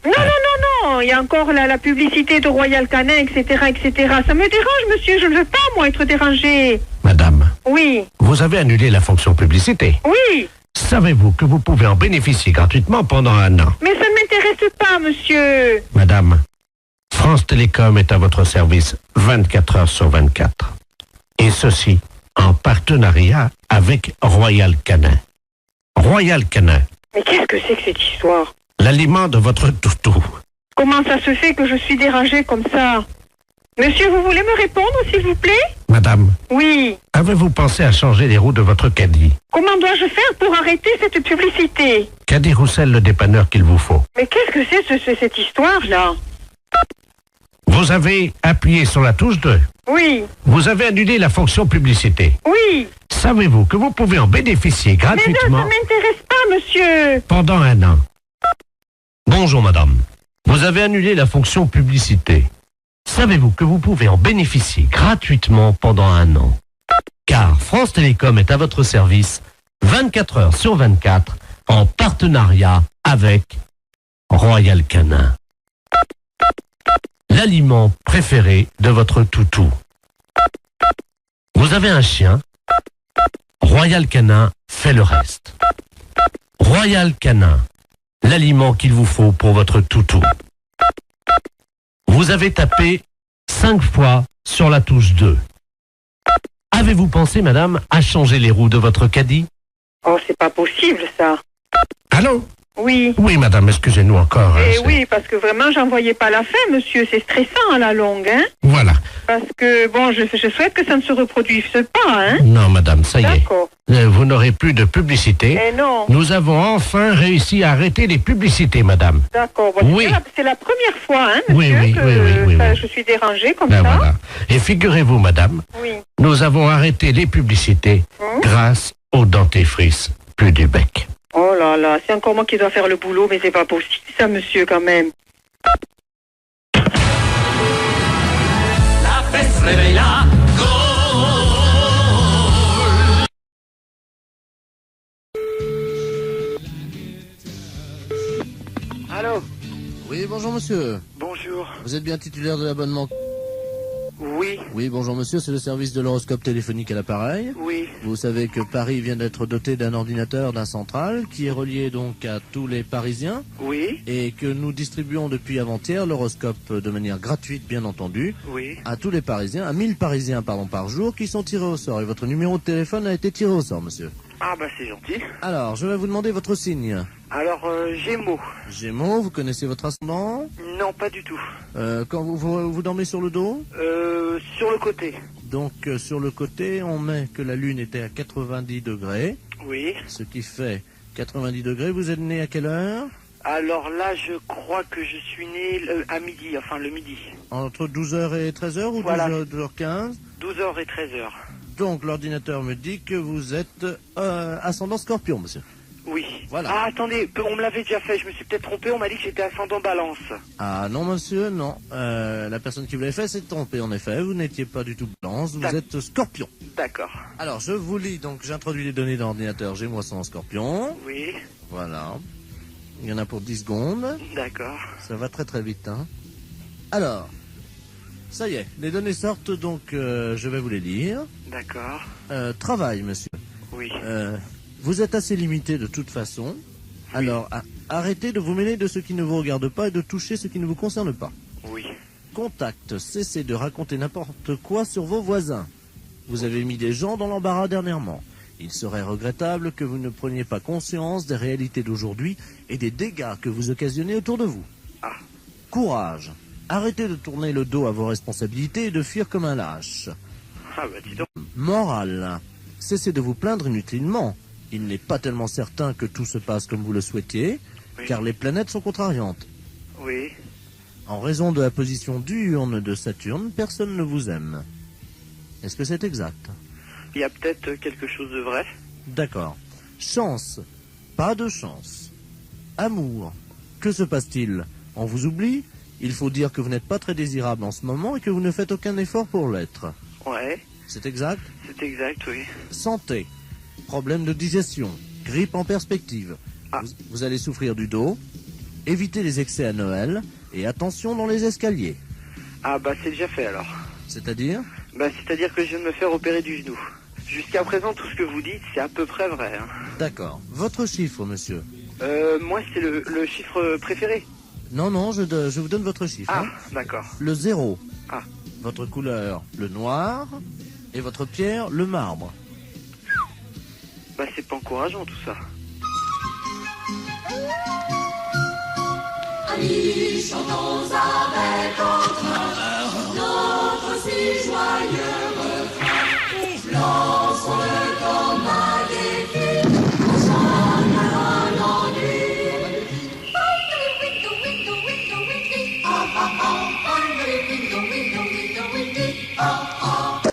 Non, il y a encore la publicité de Royal Canin, etc., etc. Ça me dérange, monsieur, je ne veux pas, moi, être dérangé. Madame, Oui. vous avez annulé la fonction publicité. Oui. Savez-vous que vous pouvez en bénéficier gratuitement pendant 1 an? Mais ça ne m'intéresse pas, monsieur. Madame, France Télécom est à votre service 24 heures sur 24. Et ceci en partenariat avec Royal Canin. Royal Canin, Mais qu'est-ce que c'est que cette histoire? l'aliment de votre toutou. Comment ça se fait que je suis dérangée comme ça? Monsieur, vous voulez me répondre, s'il vous plaît? Madame, Oui. avez-vous pensé à changer les roues de votre caddie? Comment dois-je faire pour arrêter cette publicité? Caddie Roussel, le dépanneur qu'il vous faut. Mais qu'est-ce que c'est cette histoire-là? Vous avez appuyé sur la touche 2. Oui. Vous avez annulé la fonction publicité. Oui. Savez-vous que vous pouvez en bénéficier Mais gratuitement ça m'intéresse pas, monsieur. pendant 1 an? Bonjour madame. Vous avez annulé la fonction publicité. Savez-vous que vous pouvez en bénéficier gratuitement pendant 1 an? Car France Télécom est à votre service 24 heures sur 24 en partenariat avec Royal Canin. L'aliment préféré de votre toutou. Vous avez un chien? Royal Canin fait le reste. Royal Canin, l'aliment qu'il vous faut pour votre toutou. Vous avez tapé 5 fois sur la touche 2. Avez-vous pensé, madame, à changer les roues de votre caddie? Oh, c'est pas possible, ça. Allô? Oui. Oui, madame, excusez-nous encore. hein, Eh c'est- oui, parce que vraiment, j'en voyais pas la fin, monsieur. C'est stressant à la longue, hein. Voilà. Parce que, bon, je souhaite que ça ne se reproduise pas, hein. Non, madame, ça y est. D'accord. Vous n'aurez plus de publicité. Eh non. Nous avons enfin réussi à arrêter les publicités, madame. D'accord. Bon, Oui. c'est la première fois, hein, Oui, monsieur, oui, que oui, ça- oui. je suis dérangée comme Ben ça. voilà. Et figurez-vous, madame, Oui. nous avons arrêté les publicités grâce au dentifrice plus du bec. Oh là là, c'est encore moi qui dois faire le boulot, mais c'est pas possible, ça, monsieur, quand même. La fesse réveille la Allô? Oui, bonjour monsieur. Bonjour. Vous êtes bien titulaire de l'abonnement? Oui. Oui, bonjour monsieur, c'est le service de l'horoscope téléphonique à l'appareil. Oui. Vous savez que Paris vient d'être doté d'un ordinateur, d'un central, qui est relié donc à tous les Parisiens. Oui. Et que nous distribuons depuis avant-hier l'horoscope de manière gratuite, bien entendu. Oui. À tous les Parisiens, à 1000 Parisiens par jour, qui sont tirés au sort. Et votre numéro de téléphone a été tiré au sort, monsieur. Ah bah c'est gentil. Alors, je vais vous demander votre signe. Alors, Gémeaux. Gémeaux, vous connaissez votre ascendant? Non, pas du tout. Quand vous dormez sur le dos? Sur le côté. Donc sur le côté, on met que la Lune était à 90 degrés. Oui. Ce qui fait 90 degrés. Vous êtes né à quelle heure? Alors là, je crois que je suis né à midi, enfin le midi. Entre 12h et 13h ou Voilà. 12h15? 12h et 13h. Donc l'ordinateur me dit que vous êtes ascendant Scorpion, monsieur. Oui. Voilà. Ah, attendez, on me l'avait déjà fait, je me suis peut-être trompé, on m'a dit que j'étais ascendant Balance. Ah non, monsieur, non. La personne qui vous l'a fait s'est trompée, en effet. Vous n'étiez pas du tout Balance, vous êtes Scorpion. D'accord. Alors, je vous lis, donc j'introduis les données dans l'ordinateur. J'ai moi ascendant Scorpion. Oui. Voilà. Il y en a pour 10 secondes. D'accord. Ça va très très vite, hein. Alors, ça y est, les données sortent, donc je vais vous les lire. D'accord. Travail, monsieur. Oui. Vous êtes assez limité de toute façon. Alors, arrêtez de vous mêler de ce qui ne vous regarde pas et de toucher ce qui ne vous concerne pas. Oui. Contact, cessez de raconter n'importe quoi sur vos voisins. Vous avez mis des gens dans l'embarras dernièrement. Il serait regrettable que vous ne preniez pas conscience des réalités d'aujourd'hui et des dégâts que vous occasionnez autour de vous. Courage. Arrêtez de tourner le dos à vos responsabilités et de fuir comme un lâche. Ah bah dis donc. Morale. Cessez de vous plaindre inutilement. Il n'est pas tellement certain que tout se passe comme vous le souhaitiez, car les planètes sont contrariantes. Oui. En raison de la position diurne de Saturne, personne ne vous aime. Est-ce que c'est exact? Il y a peut-être quelque chose de vrai. D'accord. Chance. Pas de chance. Amour. Que se passe-t-il? On vous oublie? Il faut dire que vous n'êtes pas très désirable en ce moment et que vous ne faites aucun effort pour l'être. Ouais. C'est exact? C'est exact, oui. Santé. Problème de digestion. Grippe en perspective. Vous allez souffrir du dos. Évitez les excès à Noël. Et attention dans les escaliers. Ah bah c'est déjà fait alors. C'est-à-dire? Bah c'est-à-dire que je viens de me faire opérer du genou. Jusqu'à présent, tout ce que vous dites, c'est à peu près vrai. Hein. D'accord. Votre chiffre, monsieur? Moi, c'est le chiffre préféré. Non, non, je vous donne votre chiffre. Ah, hein. d'accord. Le 0. Ah. Votre couleur, le noir. Et votre pierre, le marbre. Bah c'est pas encourageant tout ça. Amis, chantons avec entrain notre si joyeux refrain. Lançons-le comme un défi, on chantera l'ennui. Window, window, window, windy, oh oh oh, window, window, window, windy, oh oh.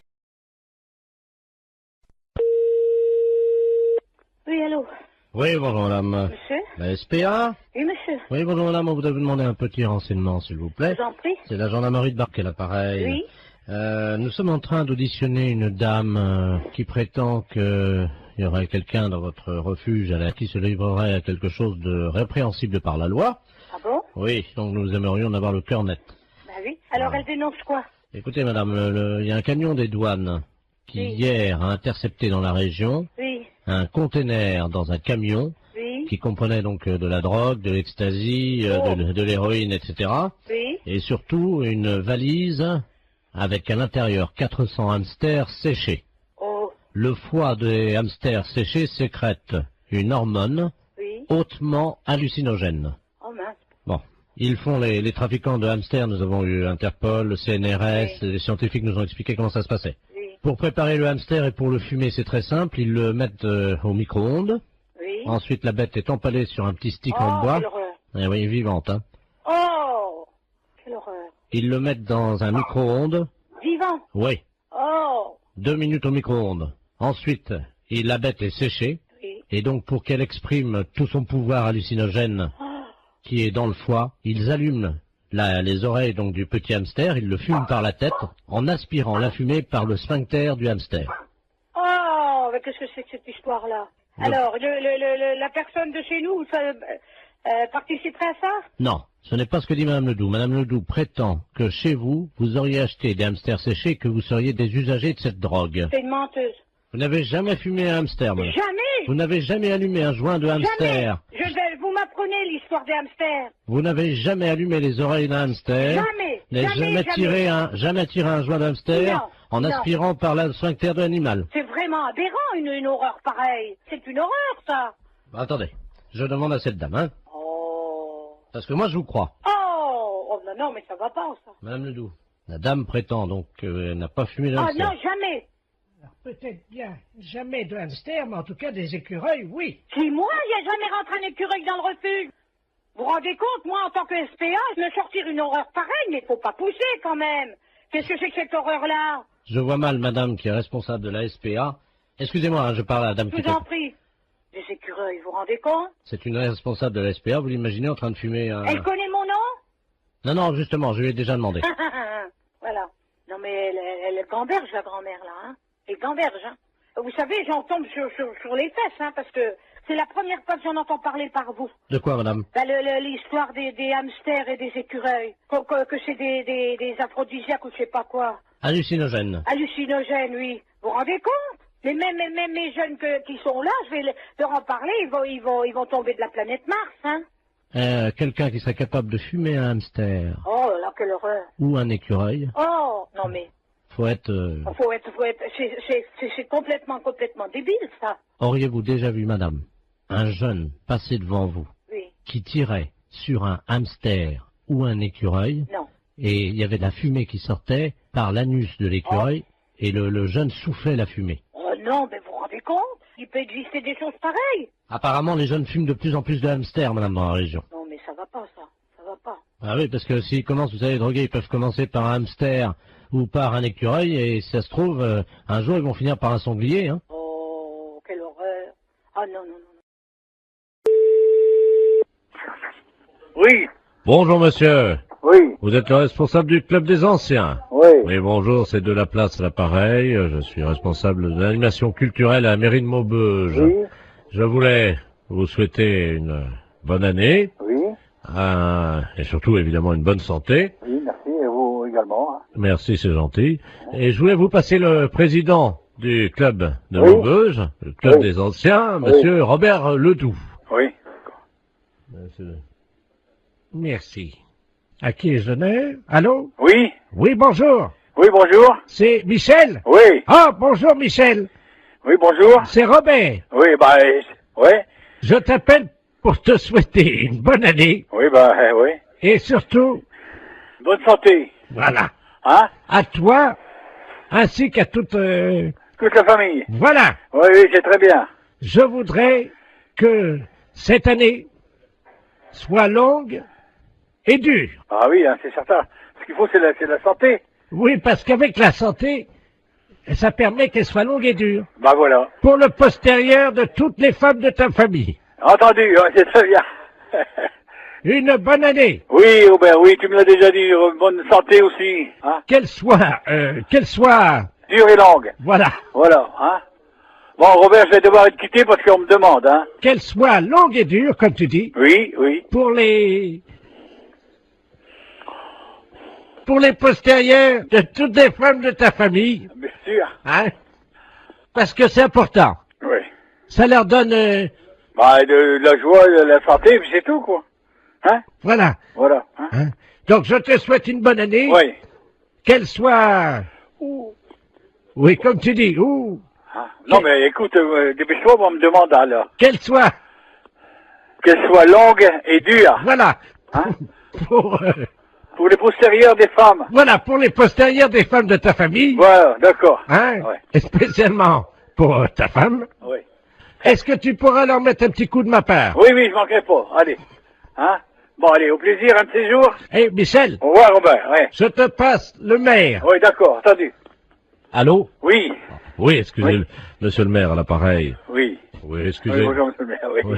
Oui, allô? Oui, bonjour madame. Monsieur? La SPA? Oui, monsieur. Oui, bonjour madame, on voudrait vous demander un petit renseignement, s'il vous plaît. Je vous en prie. C'est la gendarmerie de Barquet, l'appareil. Oui. Nous sommes en train d'auditionner une dame qui prétend qu'il y aurait quelqu'un dans votre refuge à qui se livrerait à quelque chose de répréhensible par la loi. Ah bon? Oui, donc nous aimerions en avoir le cœur net. Bah oui. Alors elle dénonce quoi? Écoutez madame, il y a un camion des douanes qui hier a intercepté dans la région Oui. un conteneur dans un camion Oui. qui comprenait donc de la drogue, de l'ecstasy, de l'héroïne, etc. Oui. Et surtout une valise avec à l'intérieur 400 hamsters séchés. Oh. Le foie des hamsters séchés sécrète une hormone hautement hallucinogène. Oh mince. Bon, ils font les trafiquants de hamsters, nous avons eu Interpol, le CNRS, les scientifiques nous ont expliqué comment ça se passait. Pour préparer le hamster et pour le fumer, c'est très simple, ils le mettent au micro-ondes. Oui. Ensuite, la bête est empalée sur un petit stick en bois. Quelle horreur. Eh oui, vivante, hein. Oh. Quelle horreur. Ils le mettent dans un micro-ondes. Vivant. Oui. Oh. 2 minutes au micro-ondes. Ensuite, la bête est séchée. Oui. Et donc, pour qu'elle exprime tout son pouvoir hallucinogène qui est dans le foie, ils allument les oreilles donc du petit hamster, ils le fument par la tête en aspirant la fumée par le sphincter du hamster. Oh. Mais qu'est-ce que c'est que cette histoire-là? Alors, la personne de chez nous, ça, participerait à ça? Non, ce n'est pas ce que dit Madame Ledoux. Madame Ledoux prétend que chez vous, vous auriez acheté des hamsters séchés et que vous seriez des usagers de cette drogue. C'est une menteuse. Vous n'avez jamais fumé un hamster, madame. Jamais. Vous n'avez jamais allumé un joint de hamster. Jamais. Vous m'apprenez l'histoire des hamsters. Vous n'avez jamais allumé les oreilles d'un hamster. Jamais. Jamais tiré un joint de hamster Non, en non. aspirant par le sphincter de l'animal. C'est vraiment aberrant, une horreur pareille. C'est une horreur, ça. Attendez, je demande à cette dame, hein. Oh. Parce que moi, je vous crois. Oh, non, mais ça va pas, ça. Madame Ledoux, la dame prétend donc qu'elle n'a pas fumé de Ah hamster. non, jamais. Peut-être bien jamais de hamster, mais en tout cas des écureuils, oui. C'est moi, il n'y a jamais rentré un écureuil dans le refuge. Vous vous rendez compte, moi, en tant que SPA, je me sortir une horreur pareille, mais faut pas pousser, quand même. Qu'est-ce que c'est que cette horreur-là? Je vois mal madame qui est responsable de la SPA. Excusez-moi, hein, je parle à la dame Je qui vous était... en prie. Des écureuils, vous vous rendez compte? C'est une responsable de la SPA, vous l'imaginez en train de fumer un... Elle connaît mon nom? Non, justement, je lui ai déjà demandé. Voilà. Non, mais elle gamberge, la grand-mère, là, hein. Elle gamberge, hein. Vous savez, j'en tombe sur les fesses, hein, parce que c'est la première fois que j'en entends parler par vous. De quoi, madame? Ben, l'histoire des hamsters et des écureuils. Que c'est des aphrodisiaques ou je sais pas quoi. Hallucinogène. Hallucinogènes, oui. Vous vous rendez compte? Mais même mes jeunes qui sont là, je vais leur en parler, ils vont tomber de la planète Mars, hein. Quelqu'un qui serait capable de fumer un hamster Oh là là, quelle horreur. ou un écureuil, Oh, non mais, faut être... c'est complètement débile, ça. Auriez-vous déjà vu, madame, un jeune passer devant vous Oui. qui tirait sur un hamster ou un écureuil Non. et il y avait de la fumée qui sortait par l'anus de l'écureuil et le jeune soufflait la fumée? Oh non, mais vous vous rendez compte? Il peut exister des choses pareilles. Apparemment, les jeunes fument de plus en plus de hamsters, madame, dans la région. Non, mais ça va pas, ça. Ça va pas. Ah oui, parce que s'ils commencent, vous savez, droguer, ils peuvent commencer par un hamster ou par un écureuil, et si ça se trouve, un jour, ils vont finir par un sanglier, hein. Oh, quelle horreur. Ah non, non, non. Oui. Bonjour, monsieur. Oui. Vous êtes le responsable du club des anciens? Oui. Oui, bonjour, c'est de la place à l'appareil. Je suis responsable de l'animation culturelle à la mairie de Maubeuge. Oui. Je voulais vous souhaiter une bonne année. Oui. Et surtout, évidemment, une bonne santé. Oui, merci, et vous également. Hein. Merci, c'est gentil. Et je voulais vous passer le président du club de Oui. Maubeuge, le club Oui. des anciens, Oui. monsieur Robert Ledoux. Oui. Merci. À qui je n'ai? Allô? Oui. Oui, bonjour. Oui, bonjour. C'est Michel? Oui. Ah, bonjour Michel. Oui, bonjour. C'est Robert. Oui, bah, ouais. Je t'appelle pour te souhaiter une bonne année Oui, bah, oui. et surtout, Bonne santé. voilà, Hein? à toi ainsi qu'à toute... Toute la famille. Voilà, Oui, oui, c'est très bien. je voudrais que cette année soit longue et dure. Ah oui, hein, c'est certain. Ce qu'il faut, c'est la santé. Oui, parce qu'avec la santé, ça permet qu'elle soit longue et dure. Bah voilà. Pour le postérieur de toutes les femmes de ta famille. Entendu, hein, c'est très bien. Une bonne année. Oui, Robert, oui, tu me l'as déjà dit. Bonne santé aussi. Hein? Qu'elle soit... Dure et longue. Voilà. Voilà, hein. Bon, Robert, je vais devoir te quitter parce qu'on me demande, hein. Qu'elle soit longue et dure, comme tu dis. Oui, oui. Pour les postérieurs de toutes les femmes de ta famille. Bien sûr. Hein? Parce que c'est important. Oui. Ça leur donne... Bah, de la joie, de la santé, puis c'est tout, quoi. Hein? Voilà. Voilà. Hein? Hein? Donc je te souhaite une bonne année. Oui. Qu'elle soit... Oui, comme tu dis. Ouh. Hein? Non, mais écoute, dépêche-toi, on me demande alors. Qu'elle soit... Qu'elle soit longue et dure. Voilà. Hein? Pour les postérieurs des femmes. Voilà, pour les postérieurs des femmes de ta famille. Voilà, d'accord. Hein? Ouais. Et spécialement pour ta femme. Oui. Est-ce que tu pourras leur mettre un petit coup de ma part? Oui, oui, je manquerai pas. Allez. Hein? Bon, allez, au plaisir, un de ces jours. Eh, Michel. Au revoir, Robert, ouais. Je te passe le maire. Oui, d'accord, entendu. Allô? Oui. Oui, excusez-le. Monsieur le maire, à l'appareil. Oui. Oui, excusez. Oui, bonjour, monsieur le maire, oui. Oui,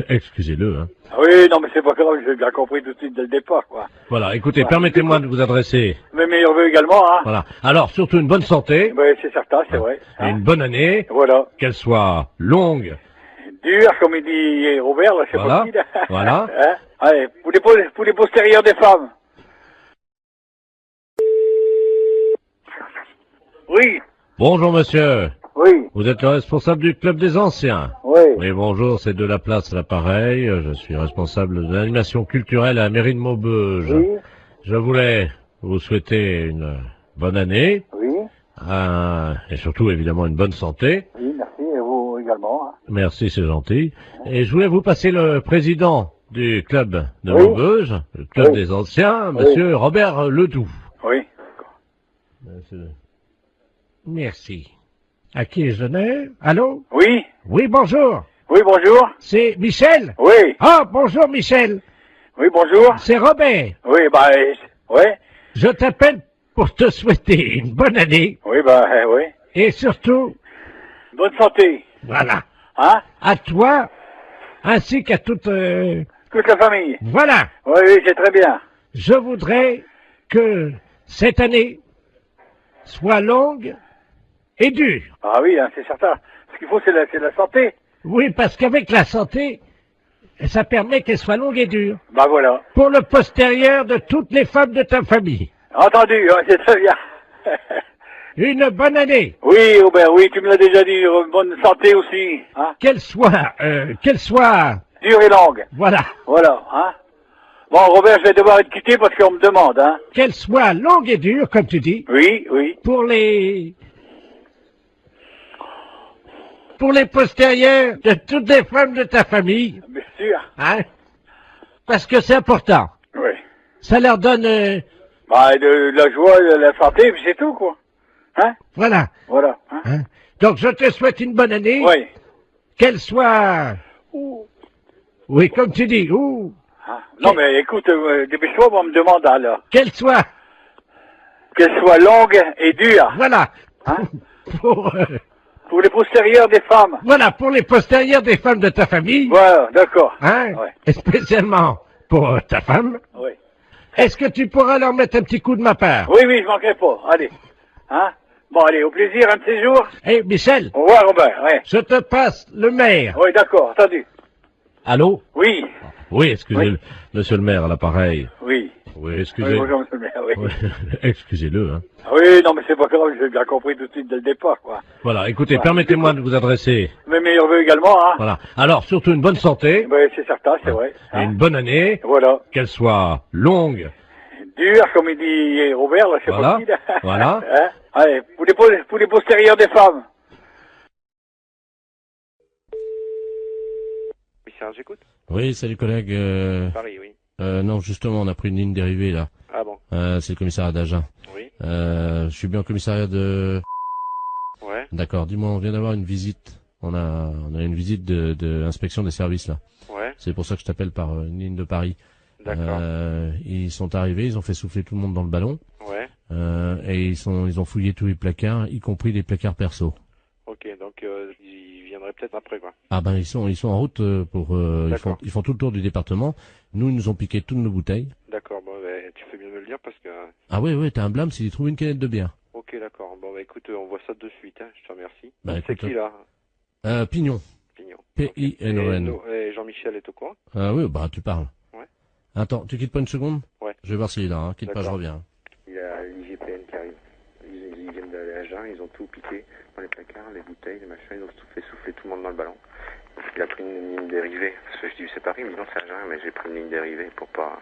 excusez-le, hein. Oui, non, mais c'est pas grave, j'ai bien compris tout de suite dès le départ, quoi. Voilà, écoutez, Ouais. permettez-moi de vous adresser. Mes meilleurs vœux également, hein. Voilà. Alors, surtout une bonne santé. Oui, c'est certain, c'est vrai. Et une bonne année. Voilà. Qu'elle soit longue. Dur, comme il dit Robert, là, c'est Voilà. pas qui, là. Voilà. Hein? Allez, pour les postérieurs des femmes. Oui. Bonjour, monsieur. Oui. Vous êtes le responsable du club des anciens? Oui. Oui, bonjour, c'est de la place à l'appareil. Je suis responsable de l'animation culturelle à la mairie de Maubeuge. Oui. Je voulais vous souhaiter une bonne année. Oui. Et surtout, évidemment, une bonne santé. Oui, merci, et vous également. Hein. Merci, c'est gentil. Et je voulais vous passer le président du club de Oui. Maubeuge, le club Oui. des anciens, Oui. monsieur Robert Ledoux. Oui. Merci. À qui je n'ai? Allô? Oui. Oui, bonjour. Oui, bonjour. C'est Michel? Oui. Ah, bonjour Michel. Oui, bonjour. C'est Robert. Oui, bah, ouais. Je t'appelle pour te souhaiter une bonne année. Oui, bah, oui. Et surtout... Bonne santé. Voilà. Hein? À toi, ainsi qu'à toute... Toute la famille. Voilà. Oui, oui, c'est très bien. Je voudrais que cette année soit longue et dure. Ah oui, hein, c'est certain. Ce qu'il faut, c'est la santé. Oui, parce qu'avec la santé, ça permet qu'elle soit longue et dure. Bah voilà. Pour le postérieur de toutes les femmes de ta famille. Entendu, hein, c'est très bien. Une bonne année. Oui, Robert, oui, tu me l'as déjà dit. Bonne santé aussi. Hein? Qu'elle soit... Dure et longue. Voilà. Voilà, hein. Bon, Robert, je vais devoir être quitté parce qu'on me demande, hein. Qu'elle soit longue et dure, comme tu dis. Oui, oui. Pour les postérieurs de toutes les femmes de ta famille. Bien sûr. Hein? Parce que c'est important. Oui. Ça leur donne... Bah, de la joie, de la santé, puis c'est tout, quoi. Hein? Voilà. Voilà. Hein? Hein? Donc, je te souhaite une bonne année. Oui. Qu'elle soit... Oui, comme tu dis. Hein? Non, mais écoute, dépêche-toi, on me demande alors. Qu'elle soit longue et dure. Voilà. Hein? Pour les postérieurs des femmes. Voilà, pour les postérieurs des femmes de ta famille. Voilà, d'accord. Hein? Ouais. Et spécialement pour ta femme. Oui. Est-ce que tu pourras leur mettre un petit coup de ma part? Oui, oui, je manquerai pas. Allez. Hein? Bon, allez, au plaisir, un de ces jours. Eh, Michel. Au revoir, Robert, ouais. Je te passe le maire. Oui, d'accord, entendu. Allô? Oui. Oui, excusez-le. Monsieur le maire, à l'appareil. Oui. Oui, excusez. Oui, bonjour, monsieur le maire, oui. Oui, excusez-le, hein. Oui, non, mais c'est pas grave, j'ai bien compris tout de suite dès le départ, quoi. Voilà, écoutez, Voilà. permettez-moi de vous adresser. Mes meilleurs vœux également, hein. Voilà. Alors, surtout une bonne santé. Oui, c'est certain, c'est vrai. Et une bonne année. Voilà. Qu'elle soit longue. Dur, comme il dit Robert, là, c'est Voilà. pas qui, là. Voilà. Hein? Allez, pour les postérieurs des femmes. Oui, Serge, j'écoute. Oui, salut collègue. Paris, oui. Non, justement, on a pris une ligne dérivée, là. Ah bon? C'est le commissariat d'Agen. Oui. Je suis bien au commissariat de... Ouais. D'accord, dis-moi, on vient d'avoir une visite. On a une visite de inspection des services, là. Ouais. C'est pour ça que je t'appelle par une ligne de Paris. D'accord. Ils sont arrivés, ils ont fait souffler tout le monde dans le ballon. Ouais. Et ils ont fouillé tous les placards, y compris les placards perso. Ok, donc ils viendraient peut-être après, quoi. Ah ben ils sont en route pour ils font tout le tour du département. Nous ils nous ont piqué toutes nos bouteilles. D'accord, bon, bah, tu fais bien de me le dire parce que... Ah ouais, t'as un blâme s'ils trouvent une canette de bière. Ok, d'accord. Bon, bah écoute, on voit ça de suite, hein. Je te remercie. Bah, c'est écoute, qui, là? Pignon. Pignon. P-I-N-O-N. Et Jean-Michel est au courant? Oui, bah tu parles. Ouais. Attends, tu quittes pas une seconde? Ouais. Je vais voir s'il est là, hein. Quitte pas, je D'accord. reviens. Il y a l'IGPN qui arrive. Ils viennent d'aller à Agen, ils ont tout piqué dans les placards, les bouteilles, les machins, ils ont tout fait souffler tout le monde dans le ballon. Il a pris une ligne dérivée. Parce que je dis c'est Paris, il me dit non c'est Agen, mais j'ai pris une ligne dérivée pour pas...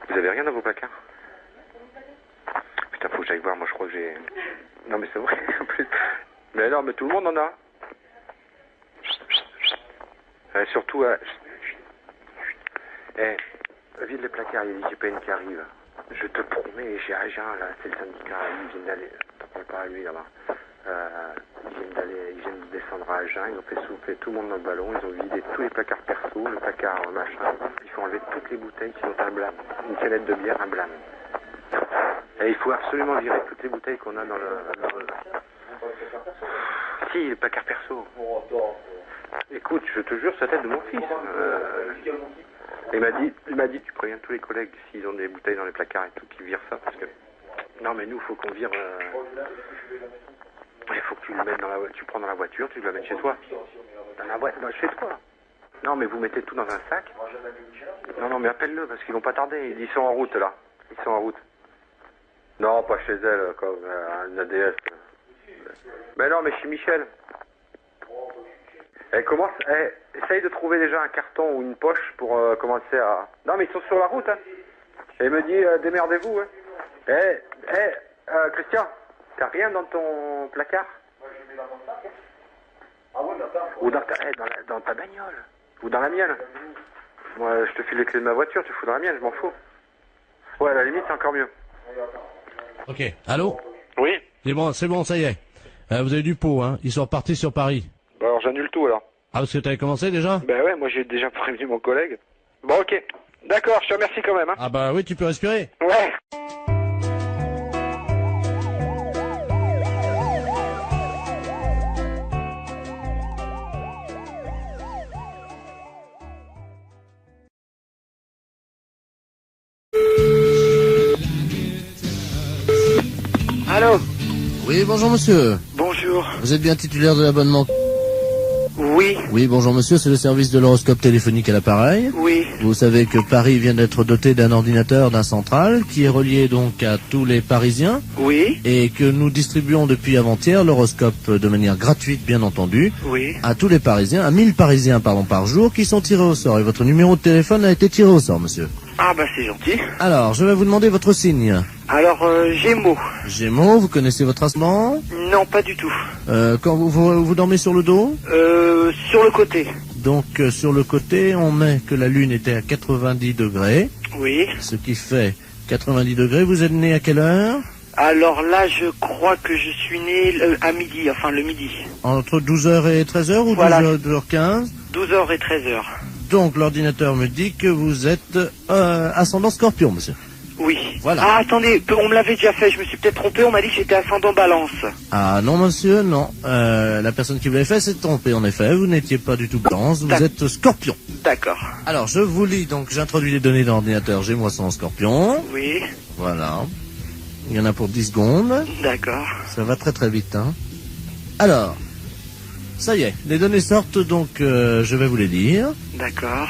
Vous avez rien dans vos placards? Putain, faut que j'aille voir, moi je crois que j'ai... Non mais c'est vrai, en plus. Mais non, mais tout le monde en a. Surtout, vide les placards, il y a l'IGPN qui arrive. Je te promets, j'ai Agen, là, c'est le syndicat, ils viennent d'aller, t'en parles pas à lui là-bas. Ils viennent de descendre à Agen, ils ont fait souffler tout le monde dans le ballon, ils ont vidé tous les placards perso, le placard machin, il faut enlever toutes les bouteilles qui ont un blâme. Une canette de bière, un blâme. Et il faut absolument virer toutes les bouteilles qu'on a dans le... Si, les placards perso. Écoute, je te jure, c'est la tête de mon fils. Il m'a dit, tu préviens tous les collègues s'ils ont des bouteilles dans les placards et tout, qu'ils virent ça, parce que... Non, mais nous, faut qu'on vire... Il faut que tu le mettes dans la voiture, tu prends dans la voiture, tu le mets chez toi. Dans la boîte, chez toi. Non, mais vous mettez tout dans un sac. Non, mais appelle-le, parce qu'ils vont pas tarder. Ils sont en route, là. Ils sont en route. Non, pas chez elle, comme un ADS. Mais non, mais chez Michel. Essaye de trouver déjà un carton ou une poche pour commencer à... Non, mais ils sont sur la route, hein. Et il me dit, démerdez-vous, hein. Christian, t'as rien dans ton placard? Moi, je le mets dans mon sac. Ah ouais, ou dans ta bagnole. Ou dans la mienne. Moi, je te file les clés de ma voiture, tu fous dans la mienne, je m'en fous. Ouais, à la limite, c'est encore mieux. Ok, allô? Oui. C'est bon, ça y est. Vous avez du pot, hein. Ils sont repartis sur Paris. Bah alors, j'annule tout, alors. Ah, parce que t'avais commencé déjà? Ben ouais, moi j'ai déjà prévenu mon collègue. Bon, ok. D'accord, je te remercie quand même. Hein. Ah bah oui, tu peux respirer. Ouais. Allô? Oui, bonjour monsieur. Bonjour. Vous êtes bien titulaire de l'abonnement? Oui. Oui, bonjour monsieur, c'est le service de l'horoscope téléphonique à l'appareil. Oui. Vous savez que Paris vient d'être doté d'un ordinateur, d'un central, qui est relié donc à tous les Parisiens. Oui. Et que nous distribuons depuis avant-hier l'horoscope de manière gratuite, bien entendu. Oui. À tous les Parisiens, à 1000 Parisiens, par jour, qui sont tirés au sort. Et votre numéro de téléphone a été tiré au sort, monsieur. Ah bah c'est gentil. Alors, je vais vous demander votre signe. Alors, Gémeaux. Gémeaux, vous connaissez votre ascendant? Non, pas du tout. Quand vous dormez sur le dos? Sur le côté. Donc, sur le côté, on met que la Lune était à 90 degrés. Oui. Ce qui fait 90 degrés. Vous êtes né à quelle heure? Alors là, je crois que je suis né à midi, enfin le midi. Entre 12h et 13h ou Voilà. 12h15? 12h et 13h. Donc, l'ordinateur me dit que vous êtes ascendant Scorpion, monsieur. Oui. Voilà. Ah, attendez, on me l'avait déjà fait, je me suis peut-être trompé, on m'a dit que j'étais ascendant Balance. Ah non, monsieur, non. La personne qui vous l'avait fait s'est trompée, en effet. Vous n'étiez pas du tout Balance, vous êtes Scorpion. D'accord. Alors, je vous lis, donc j'introduis les données dans l'ordinateur. J'ai moi son Scorpion. Oui. Voilà. Il y en a pour 10 secondes. D'accord. Ça va très très vite, hein. Alors, ça y est, les données sortent, donc je vais vous les dire. D'accord.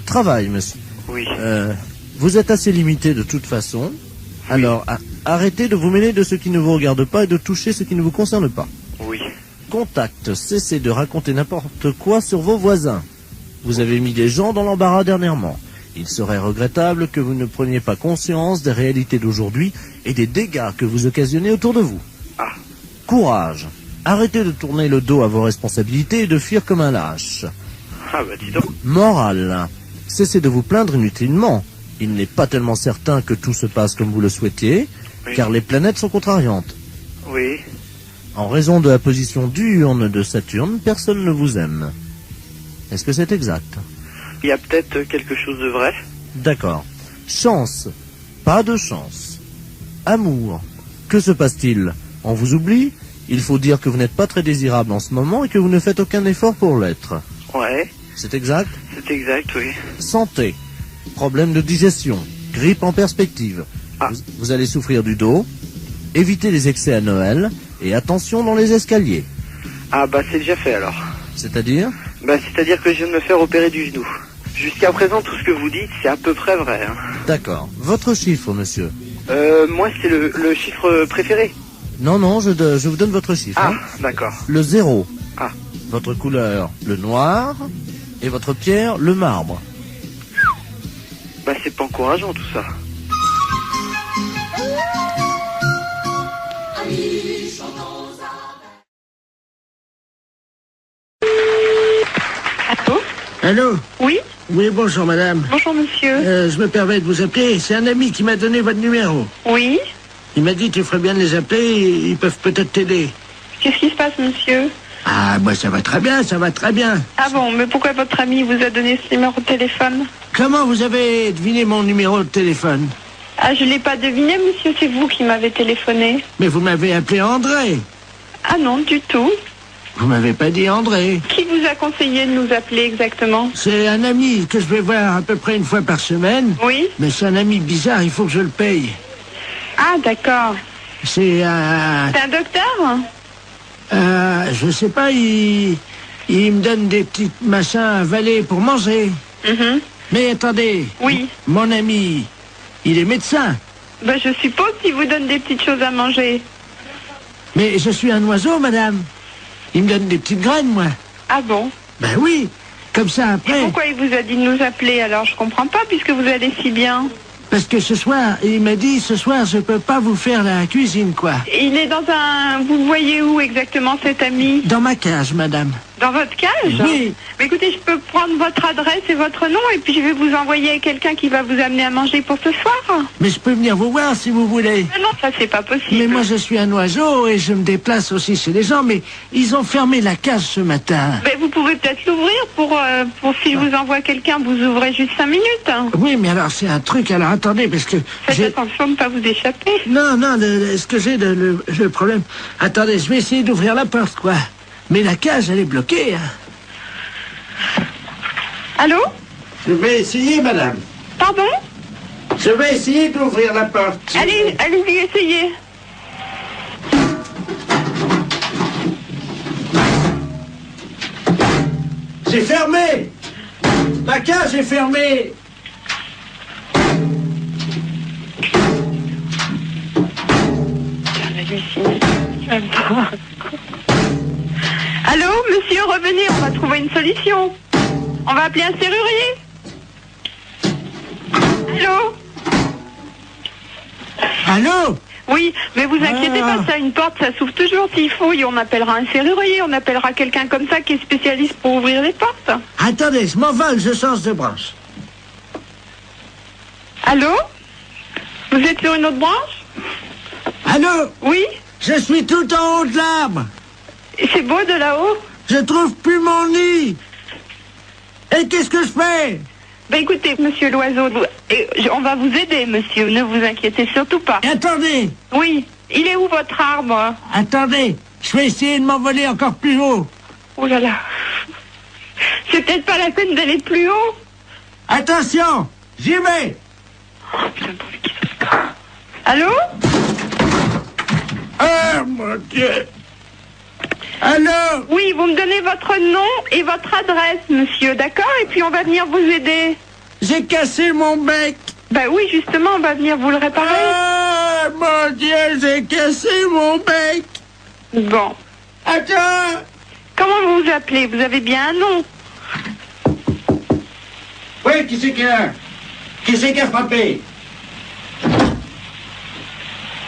Travail, monsieur. Oui. Vous êtes assez limité de toute façon. Alors, arrêtez de vous mêler de ce qui ne vous regarde pas et de toucher ce qui ne vous concerne pas. Oui. Contact, cessez de raconter n'importe quoi sur vos voisins. Vous avez mis des gens dans l'embarras dernièrement. Il serait regrettable que vous ne preniez pas conscience des réalités d'aujourd'hui et des dégâts que vous occasionnez autour de vous. Ah. Courage. Arrêtez de tourner le dos à vos responsabilités et de fuir comme un lâche. Ah bah dis donc. Morale. Cessez de vous plaindre inutilement. Il n'est pas tellement certain que tout se passe comme vous le souhaitiez, car les planètes sont contrariantes. Oui. En raison de la position diurne de Saturne, personne ne vous aime. Est-ce que c'est exact? Il y a peut-être quelque chose de vrai. D'accord. Chance. Pas de chance. Amour. Que se passe-t-il? On vous oublie? Il faut dire que vous n'êtes pas très désirable en ce moment et que vous ne faites aucun effort pour l'être. Ouais. C'est exact? C'est exact, oui. Santé. Problème de digestion. Grippe en perspective. Vous allez souffrir du dos. Évitez les excès à Noël. Et attention dans les escaliers. Ah bah c'est déjà fait alors. C'est-à-dire? Bah c'est-à-dire que je viens de me faire opérer du genou. Jusqu'à présent, tout ce que vous dites, c'est à peu près vrai. Hein. D'accord. Votre chiffre, monsieur? Moi, c'est le chiffre préféré. Non, non, je vous donne votre chiffre. Ah, hein. d'accord. Le 0. Ah. Votre couleur, le noir. Et votre pierre, le marbre. Bah c'est pas encourageant tout ça. Allô? Oui? Oui, bonjour madame. Bonjour monsieur. Je me permets de vous appeler. C'est un ami qui m'a donné votre numéro. Oui? Il m'a dit tu ferais bien de les appeler, ils peuvent peut-être t'aider. Qu'est-ce qui se passe monsieur? Ah, moi ça va très bien, ça va très bien. Ah bon, mais pourquoi votre ami vous a donné ce numéro de téléphone? Comment vous avez deviné mon numéro de téléphone? Ah, je l'ai pas deviné monsieur, c'est vous qui m'avez téléphoné. Mais vous m'avez appelé André. Ah non, du tout. Vous m'avez pas dit André. Qui vous a conseillé de nous appeler exactement? C'est un ami que je vais voir à peu près une fois par semaine. Oui? Mais c'est un ami bizarre, il faut que je le paye. Ah d'accord. C'est un... C'est un docteur? Je sais pas, il me donne des petits machins à avaler pour manger. Mais attendez. Oui. Mon ami, il est médecin. Ben je suppose qu'il vous donne des petites choses à manger. Mais je suis un oiseau, madame. Il me donne des petites graines, moi. Ah bon? Ben oui. Comme ça, après... Et pourquoi il vous a dit de nous appeler alors? Je comprends pas puisque vous allez si bien. Parce que ce soir, il m'a dit, ce soir, je peux pas vous faire la cuisine, quoi. Il est dans un... Vous le voyez où exactement, cet ami? Dans ma cage, madame. Dans votre cage? Oui. Mais écoutez, je peux prendre votre adresse et votre nom et puis je vais vous envoyer quelqu'un qui va vous amener à manger pour ce soir. Mais je peux venir vous voir si vous voulez. Mais non, ça c'est pas possible. Mais moi je suis un oiseau et je me déplace aussi chez les gens, mais ils ont fermé la cage ce matin. Mais vous pouvez peut-être l'ouvrir pour si je vous envoie quelqu'un, vous ouvrez juste 5 minutes. Oui, mais alors c'est un truc, alors attendez, parce que... Faites attention de ne pas vous échapper. Non, ce que j'ai le problème... Attendez, je vais essayer d'ouvrir la porte, quoi. Mais la cage, elle est bloquée. Hein. Allô? Je vais essayer, madame. Pardon? Je vais essayer d'ouvrir la porte. Allez-y, essayez. C'est fermé. La cage est fermée. Allô, monsieur, revenez, on va trouver une solution. On va appeler un serrurier. Allô? Allô? Oui, mais vous inquiétez pas, ça, une porte, ça s'ouvre toujours s'il faut. Et on appellera un serrurier, on appellera quelqu'un comme ça qui est spécialiste pour ouvrir les portes. Attendez, je m'envole, je change de branche. Allô? Vous êtes sur une autre branche? Allô? Oui? Je suis tout en haut de l'arbre. C'est beau de là-haut? Je trouve plus mon nid. Et qu'est-ce que je fais? Ben écoutez, monsieur l'oiseau, on va vous aider, monsieur, ne vous inquiétez surtout pas. Attendez. Oui, il est où votre arbre? Attendez, je vais essayer de m'envoler encore plus haut. Oh là là. C'est peut-être pas la peine d'aller plus haut. Attention, j'y vais. Oh putain, qui se passe? Allô? Oh mon Dieu. Allô? Oui, vous me donnez votre nom et votre adresse, monsieur, d'accord? Et puis on va venir vous aider. J'ai cassé mon bec. Ben oui, justement, on va venir vous le réparer. Oh mon Dieu, j'ai cassé mon bec. Bon. Attends. Comment vous vous appelez? Vous avez bien un nom? Oui, qui c'est qui a? Qui c'est qui a frappé?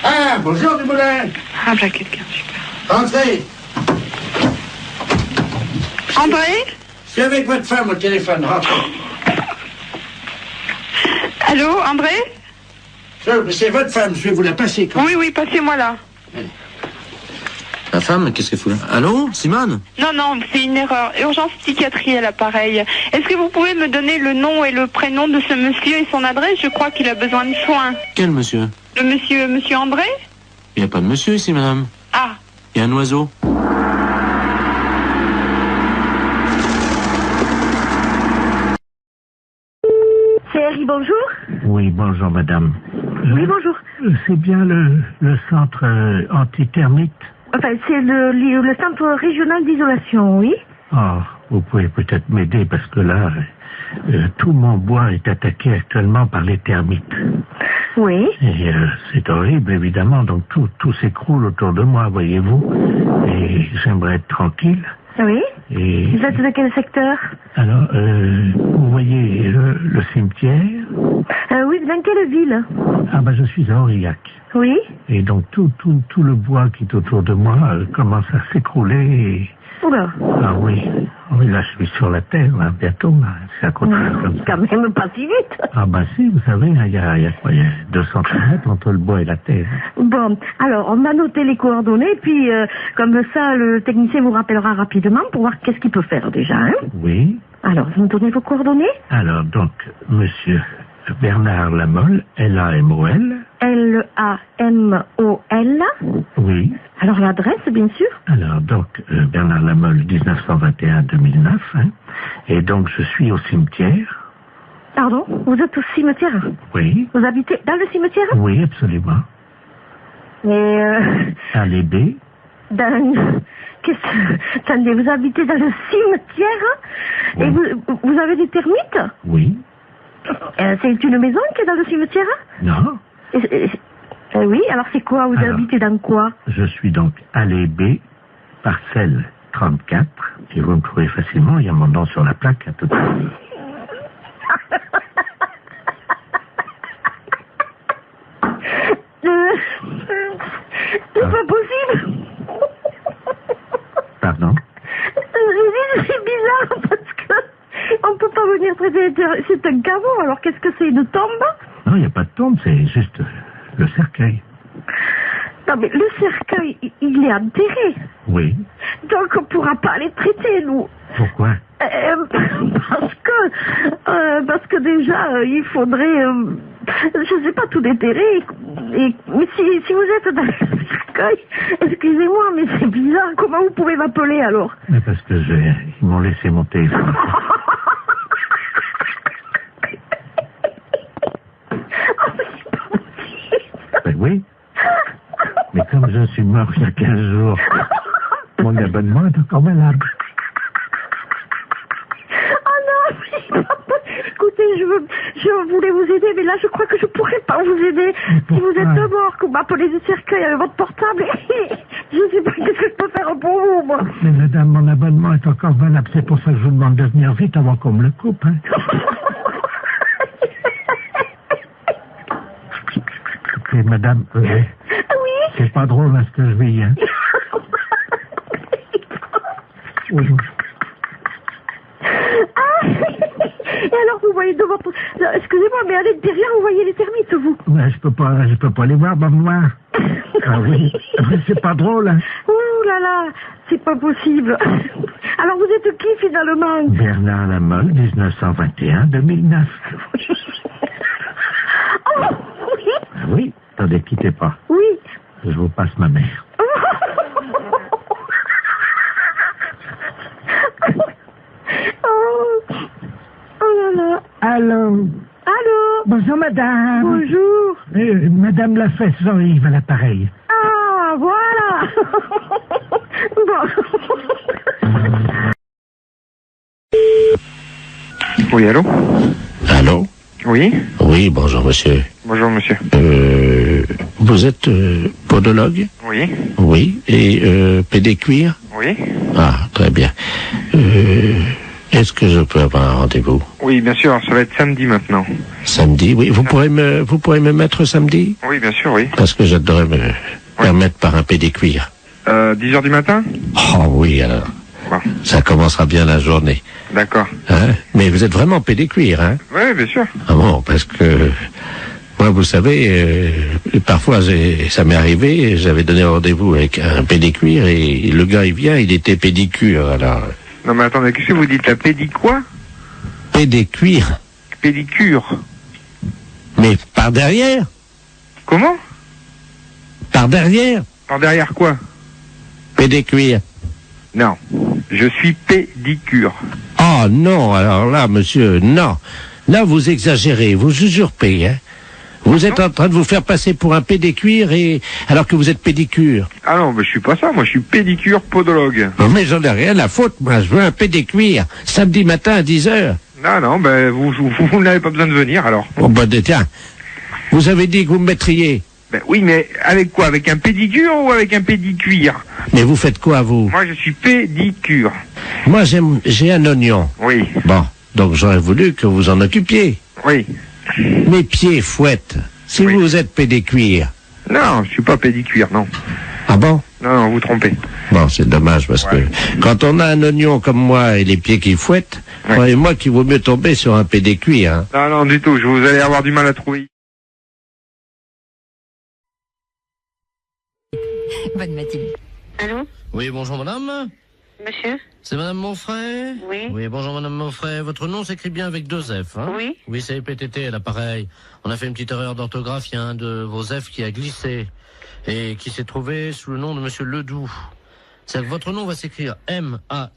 Ah, bonjour Dumoulin. Ah, ben quelqu'un, super. Entrez. André? Je suis avec votre femme au téléphone, rentrez. Allô, André? C'est votre femme, je vais vous la passer. Quand oui, oui, passez-moi là. La femme, qu'est-ce qu'elle fout là? Allô, Simone? Non, non, c'est une erreur. Urgence psychiatrie à l'appareil. Est-ce que vous pouvez me donner le nom et le prénom de ce monsieur et son adresse? Je crois qu'il a besoin de soins. Quel monsieur? Le monsieur André? Il n'y a pas de monsieur ici, madame. Ah. Il y a un oiseau. CRI, bonjour. Oui, bonjour madame. Oui, bonjour. C'est bien le centre antithermite. Enfin, c'est le centre régional d'isolation, oui. Oh, vous pouvez peut-être m'aider parce que là, tout mon bois est attaqué actuellement par les termites. Oui. Et c'est horrible, évidemment, donc tout s'écroule autour de moi, voyez-vous. Et j'aimerais être tranquille. Oui. Et... Vous êtes de quel secteur? Alors, vous voyez le cimetière? Oui, dans quelle ville? Ah ben, je suis à Aurillac. Oui. Et donc, tout le bois qui est autour de moi commence à s'écrouler et... Oula. Ah oui. Oui, là, je suis sur la terre, là, bientôt, là. C'est à côté comme ça. Quand même pas si vite. Ah ben si, vous savez, il y a quoi? Il y a 200 mètres entre le bois et la terre. Bon, alors, on a noté les coordonnées, puis comme ça, le technicien vous rappellera rapidement pour voir qu'est-ce qu'il peut faire déjà, hein? Oui. Alors, vous me donnez vos coordonnées? Alors, donc, monsieur Bernard Lamolle, L-A-M-O-L. L-A-M-O-L. Oui. Alors, l'adresse, bien sûr? Alors, donc, Bernard Lamolle, 1921-2009, hein. Et donc, je suis au cimetière. Pardon? Vous êtes au cimetière? Oui. Vous habitez dans le cimetière? Oui, absolument. Et à l'Ébé. Attendez, vous habitez dans le cimetière? Oui. Et vous avez des termites? Oui. C'est une maison qui est dans le cimetière? Non. Oui, alors c'est quoi? Vous habitez dans quoi? Je suis donc allée B, parcelle 34, et vous me trouvez facilement, il y a mon nom sur la plaque à tout à l'heure. C'est pas possible. Pardon? Je dis, mais c'est un caveau, alors qu'est-ce que c'est, une tombe? Non, il n'y a pas de tombe, c'est juste le cercueil. Non, mais le cercueil, il est enterré. Oui. Donc on pourra pas les traiter, nous. Pourquoi? Parce que déjà, il faudrait, je sais pas, tout déterrer. Mais si vous êtes dans le cercueil, excusez-moi, mais c'est bizarre. Comment vous pouvez m'appeler alors? Mais parce que ils m'ont laissé mon téléphone. Ben oui. Mais comme je suis mort il y a 15 jours, mon abonnement est encore valable. Écoutez, je voulais vous aider, mais là, je crois que je pourrais pas vous aider. Si vous êtes mort, que vous m'appelez du cercueil avec votre portable, je sais pas qu'est-ce que je peux faire pour vous, moi. Mais madame, mon abonnement est encore valable. C'est pour ça que je vous demande de venir vite avant qu'on me le coupe. Hein. Et madame, oui. C'est pas drôle, hein, ce que je vis, hein. Oui. Et alors, vous voyez devant... Excusez-moi, mais allez derrière, vous voyez les termites, vous. Ouais, je peux pas les voir dans le noir. Ah oui, c'est pas drôle, hein. Ouh là là, c'est pas possible. Alors, vous êtes qui, finalement? Bernard Lamolle, 1921-2009. Oh, oui. Ah oui, attendez, quittez pas. Oui. Je vous passe ma mère. Oh là là. Allô? Allô? Bonjour, madame. Bonjour. Madame Lafesse Jean-Yves à l'appareil. Ah, voilà. Oui, allô? Allô? Oui? Oui, bonjour, monsieur. Bonjour, monsieur. Vous êtes podologue? Oui. Oui. Et pédicure? Oui. Ah, très bien. Est-ce que je peux avoir un rendez-vous? Oui, bien sûr, ça va être samedi maintenant. Samedi, oui. Vous pourrez me mettre samedi? Oui, bien sûr, oui. Parce que j'adorerais me permettre par un pédicure. 10h du matin? Oh oui, alors. Bon. Ça commencera bien la journée. D'accord. Hein? Mais vous êtes vraiment pédicure, hein? Oui, bien sûr. Ah bon, parce que... Moi, vous savez, parfois, ça m'est arrivé, j'avais donné rendez-vous avec un pédicure et le gars, il vient, il était pédicure, alors... Non, mais attendez, qu'est-ce que vous dites, la quoi? Pédicure. Pédicure. Mais par derrière? Comment? Par derrière? Par derrière quoi? Pédicure. Non, je suis pédicure. Oh non, alors là, monsieur, non. Là, vous exagérez, vous usurpez, hein. Vous êtes en train de vous faire passer pour un pédicure alors que vous êtes pédicure. Ah non, mais je suis pas ça, moi je suis pédicure podologue. Non, mais j'en ai rien à foutre, moi, je veux un pédicure, samedi matin à 10h. Non, ben vous n'avez pas besoin de venir alors. Bon, ben tiens, vous avez dit que vous me mettriez. Ben oui, mais avec quoi? Avec un pédicure ou avec un pédicuire? Mais vous faites quoi, vous? Moi je suis pédicure. Moi j'ai un oignon. Oui. Bon, donc j'aurais voulu que vous en occupiez. Oui. Mes pieds fouettent. Si vous êtes pédicure. Non, je suis pas pédicure, non. Ah bon? Non, vous trompez. Bon, c'est dommage parce que quand on a un oignon comme moi et les pieds qui fouettent, croyez-moi qu'il vaut mieux tomber sur un pédicure. Hein. Non, non, du tout. Vous allez avoir du mal à trouver. Bonne matinée. Allô? Oui, bonjour madame. Monsieur? C'est madame Monfray? Oui. Oui, bonjour madame Monfray. Votre nom s'écrit bien avec 2 F, hein? Oui. Oui, c'est PTT à l'appareil. On a fait une petite erreur d'orthographe. Il y a un de vos F qui a glissé et qui s'est trouvé sous le nom de monsieur Ledoux. Votre nom va s'écrire M-A-U-F-X-R-E-Y.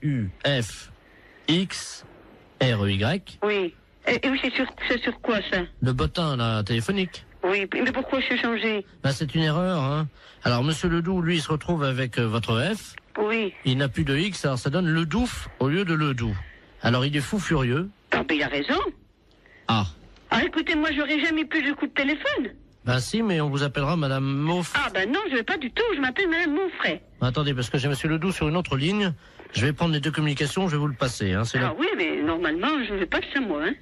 Oui. Et oui, c'est sur quoi ça? Le bottin, là, téléphonique. Oui, mais pourquoi je suis changé? Ben, c'est une erreur, hein. Alors, monsieur Ledoux, lui, il se retrouve avec votre F. Oui. Il n'a plus de X, alors ça donne Ledouf au lieu de Ledoux. Alors, il est fou furieux. Ah, ben, il a raison. Ah. Ah, écoutez, moi, j'aurais jamais plus de coup de téléphone. Ben si, mais on vous appellera madame Monfray. Ah, ben non, je vais pas du tout, je m'appelle madame Monfray. Attendez, parce que j'ai monsieur Ledoux sur une autre ligne. Je vais prendre les 2 communications, je vais vous le passer, hein. Ah oui, mais normalement, je ne vais pas que ça, moi, hein.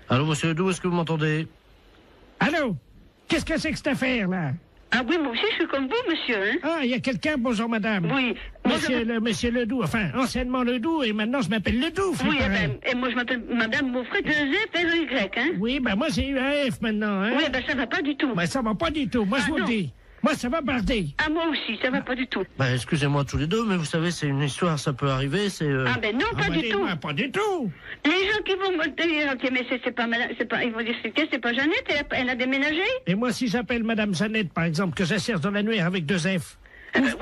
Allô, monsieur Ledoux, est-ce que vous m'entendez? Allô? Qu'est-ce que c'est que cette affaire, là? Ah oui, moi aussi, je suis comme vous, monsieur, hein. Ah, il y a quelqu'un, bonjour madame. Oui. Monsieur Ledoux, enfin, anciennement Ledoux, et maintenant je m'appelle Ledoux. Oui, et moi je m'appelle Madame Beaufray, 2F-R-Y, hein. Oui, ben moi j'ai eu un F maintenant, hein. Oui, ben ça va pas du tout. Ben ça va pas du tout, moi je vous le dis. Moi ça va barder. Ah, moi aussi, ça va pas du tout. Bah, excusez-moi tous les deux, mais vous savez, c'est une histoire, ça peut arriver, c'est... Ah ben non, pas du tout. Pas du tout. Les gens qui vont me dire, ok, mais c'est pas madame, ils vont dire, c'est pas Jeannette, elle a déménagé. Et moi, si j'appelle Madame Jeannette, par exemple, que j'assère dans l'annuaire avec 2 F,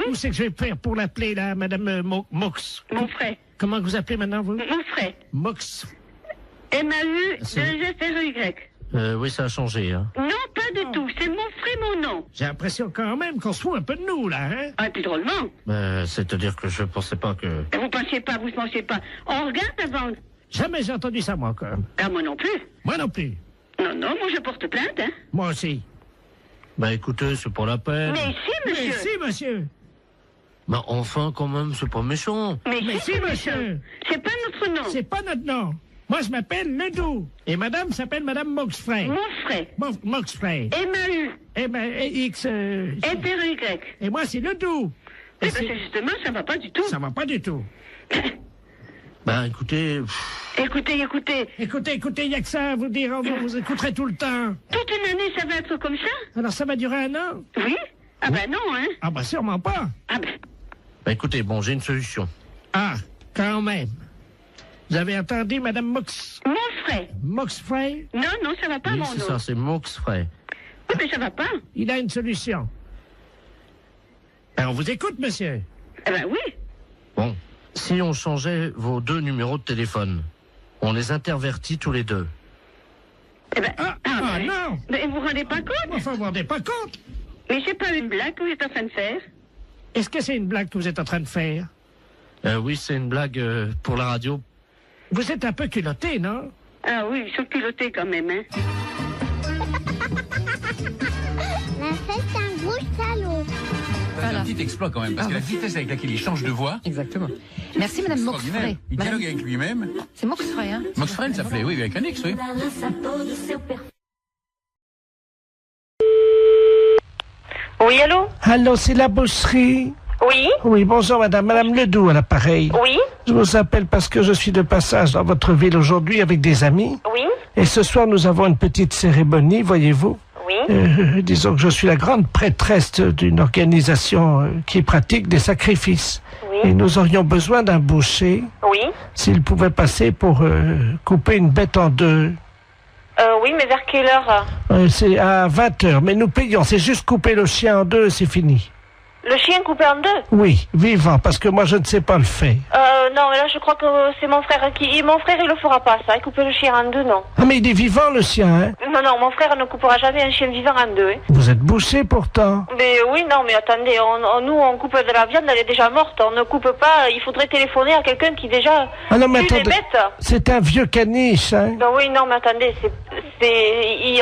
où c'est que je vais faire pour l'appeler, là, Madame Mox? Mon frère. Comment vous appelez maintenant, vous? Mon frère. Mox. M-A-U-2-F-R-Y. Oui, ça a changé, hein. Non, pas du tout, c'est mon frère, mon nom. J'ai l'impression quand même qu'on se fout un peu de nous, là, hein. Ah, et puis drôlement. C'est-à-dire que je pensais pas que... Vous pensiez pas. On regarde avant. Jamais j'ai entendu ça, moi, quand même. Ah, moi non plus. Moi non plus. Non, moi je porte plainte, hein. Moi aussi. Bah écoutez, c'est pas la peine. Mais si, monsieur. Mais si, monsieur. Bah enfin, quand même, c'est pas méchant. Mais si, monsieur. C'est pas notre nom. C'est pas notre nom. Moi, je m'appelle Ledoux. Et madame s'appelle Madame Moxfray. Moxfray. Moxfray. M-A-U. X... F-R-Y. Et moi, c'est Ledoux. Eh ben, c'est justement, ça va pas du tout. Ça va pas du tout. Bah écoutez... Écoutez. Écoutez, il y a que ça à vous dire. Vous écouterez tout le temps. Toute une année, ça va être comme ça? Alors, ça va durer 1 an? Oui. Ah ben non, hein. Ah ben sûrement pas. Ah ben... Bah écoutez, bon, j'ai une solution. Ah, quand même. Vous avez entendu, Madame Moxfray. Moxfray? Non, ça va pas, oui, mon c'est nom. ça, c'est Moxfray. Oui, mais ça va pas. Il a une solution. Ben, on vous écoute, monsieur. Eh ben oui. Bon, si on changeait vos 2 numéros de téléphone, on les intervertit tous les 2. Eh ben... non. Mais vous vous rendez pas compte? Enfin, vous vous rendez pas compte? Mais c'est pas une blague que vous êtes en train de faire? Est-ce que c'est une blague que vous êtes en train de faire? Oui, c'est une blague pour la radio. Vous êtes un peu culotté, non? Ah oui, ils sont culottés quand même, hein. Mais c'est un gros salaud. C'est un petit exploit quand même, parce que la vitesse avec laquelle il change de voix... Exactement. Merci, Madame Moxfray. Il dialogue avec lui-même. C'est Moxfray, hein? Moxfray, ça s'appelait, oui, avec un X, oui. Oui, allô? Allô, c'est la boucherie? Oui? Oui, bonjour Madame Ledoux à l'appareil. Oui? Je vous appelle parce que je suis de passage dans votre ville aujourd'hui avec des amis. Oui? Et ce soir, nous avons une petite cérémonie, voyez-vous. Oui? Disons que je suis la grande prêtresse d'une organisation qui pratique des sacrifices. Oui? Et nous aurions besoin d'un boucher. Oui? S'il pouvait passer pour couper une bête en 2. Oui, mais vers quelle heure? C'est à 20h, mais nous payons. C'est juste couper le chien en 2, c'est fini. Le chien coupé en 2? Oui, vivant, parce que moi je ne sais pas le faire. Non, mais là je crois que c'est mon frère qui... Mon frère il le fera pas, ça, couper le chien en 2, non. Ah, mais il est vivant le chien, hein? Non, mon frère ne coupera jamais un chien vivant en 2, hein. Vous êtes bouché pourtant. Mais oui, non, mais attendez, nous on coupe de la viande, elle est déjà morte, on ne coupe pas, il faudrait téléphoner à quelqu'un qui déjà Ah non, mais tue les attendez, bêtes. c'est un vieux caniche, hein? Ben oui, non, mais attendez,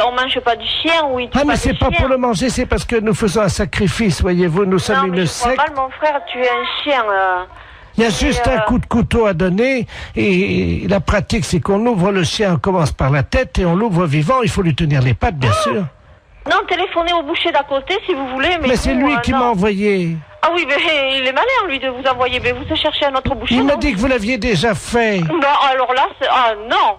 on mange pas du chien ou il tue Ah, mais pas c'est du pas chien. pour le manger, c'est parce que nous faisons un sacrifice, voyez-vous, nous sommes Non, mais une je crois secte. mal, mon frère tuer un chien. Il y a juste un coup de couteau à donner, et la pratique, c'est qu'on ouvre le chien, on commence par la tête, et on l'ouvre vivant, il faut lui tenir les pattes, bien sûr. Non, téléphonez au boucher d'à côté si vous voulez, mais... Mais c'est lui qui m'a envoyé. Ah oui, mais il est malin, lui, de vous envoyer, mais vous cherchez un autre boucher, Il m'a non? dit que vous l'aviez déjà fait. Non, alors là, ah non.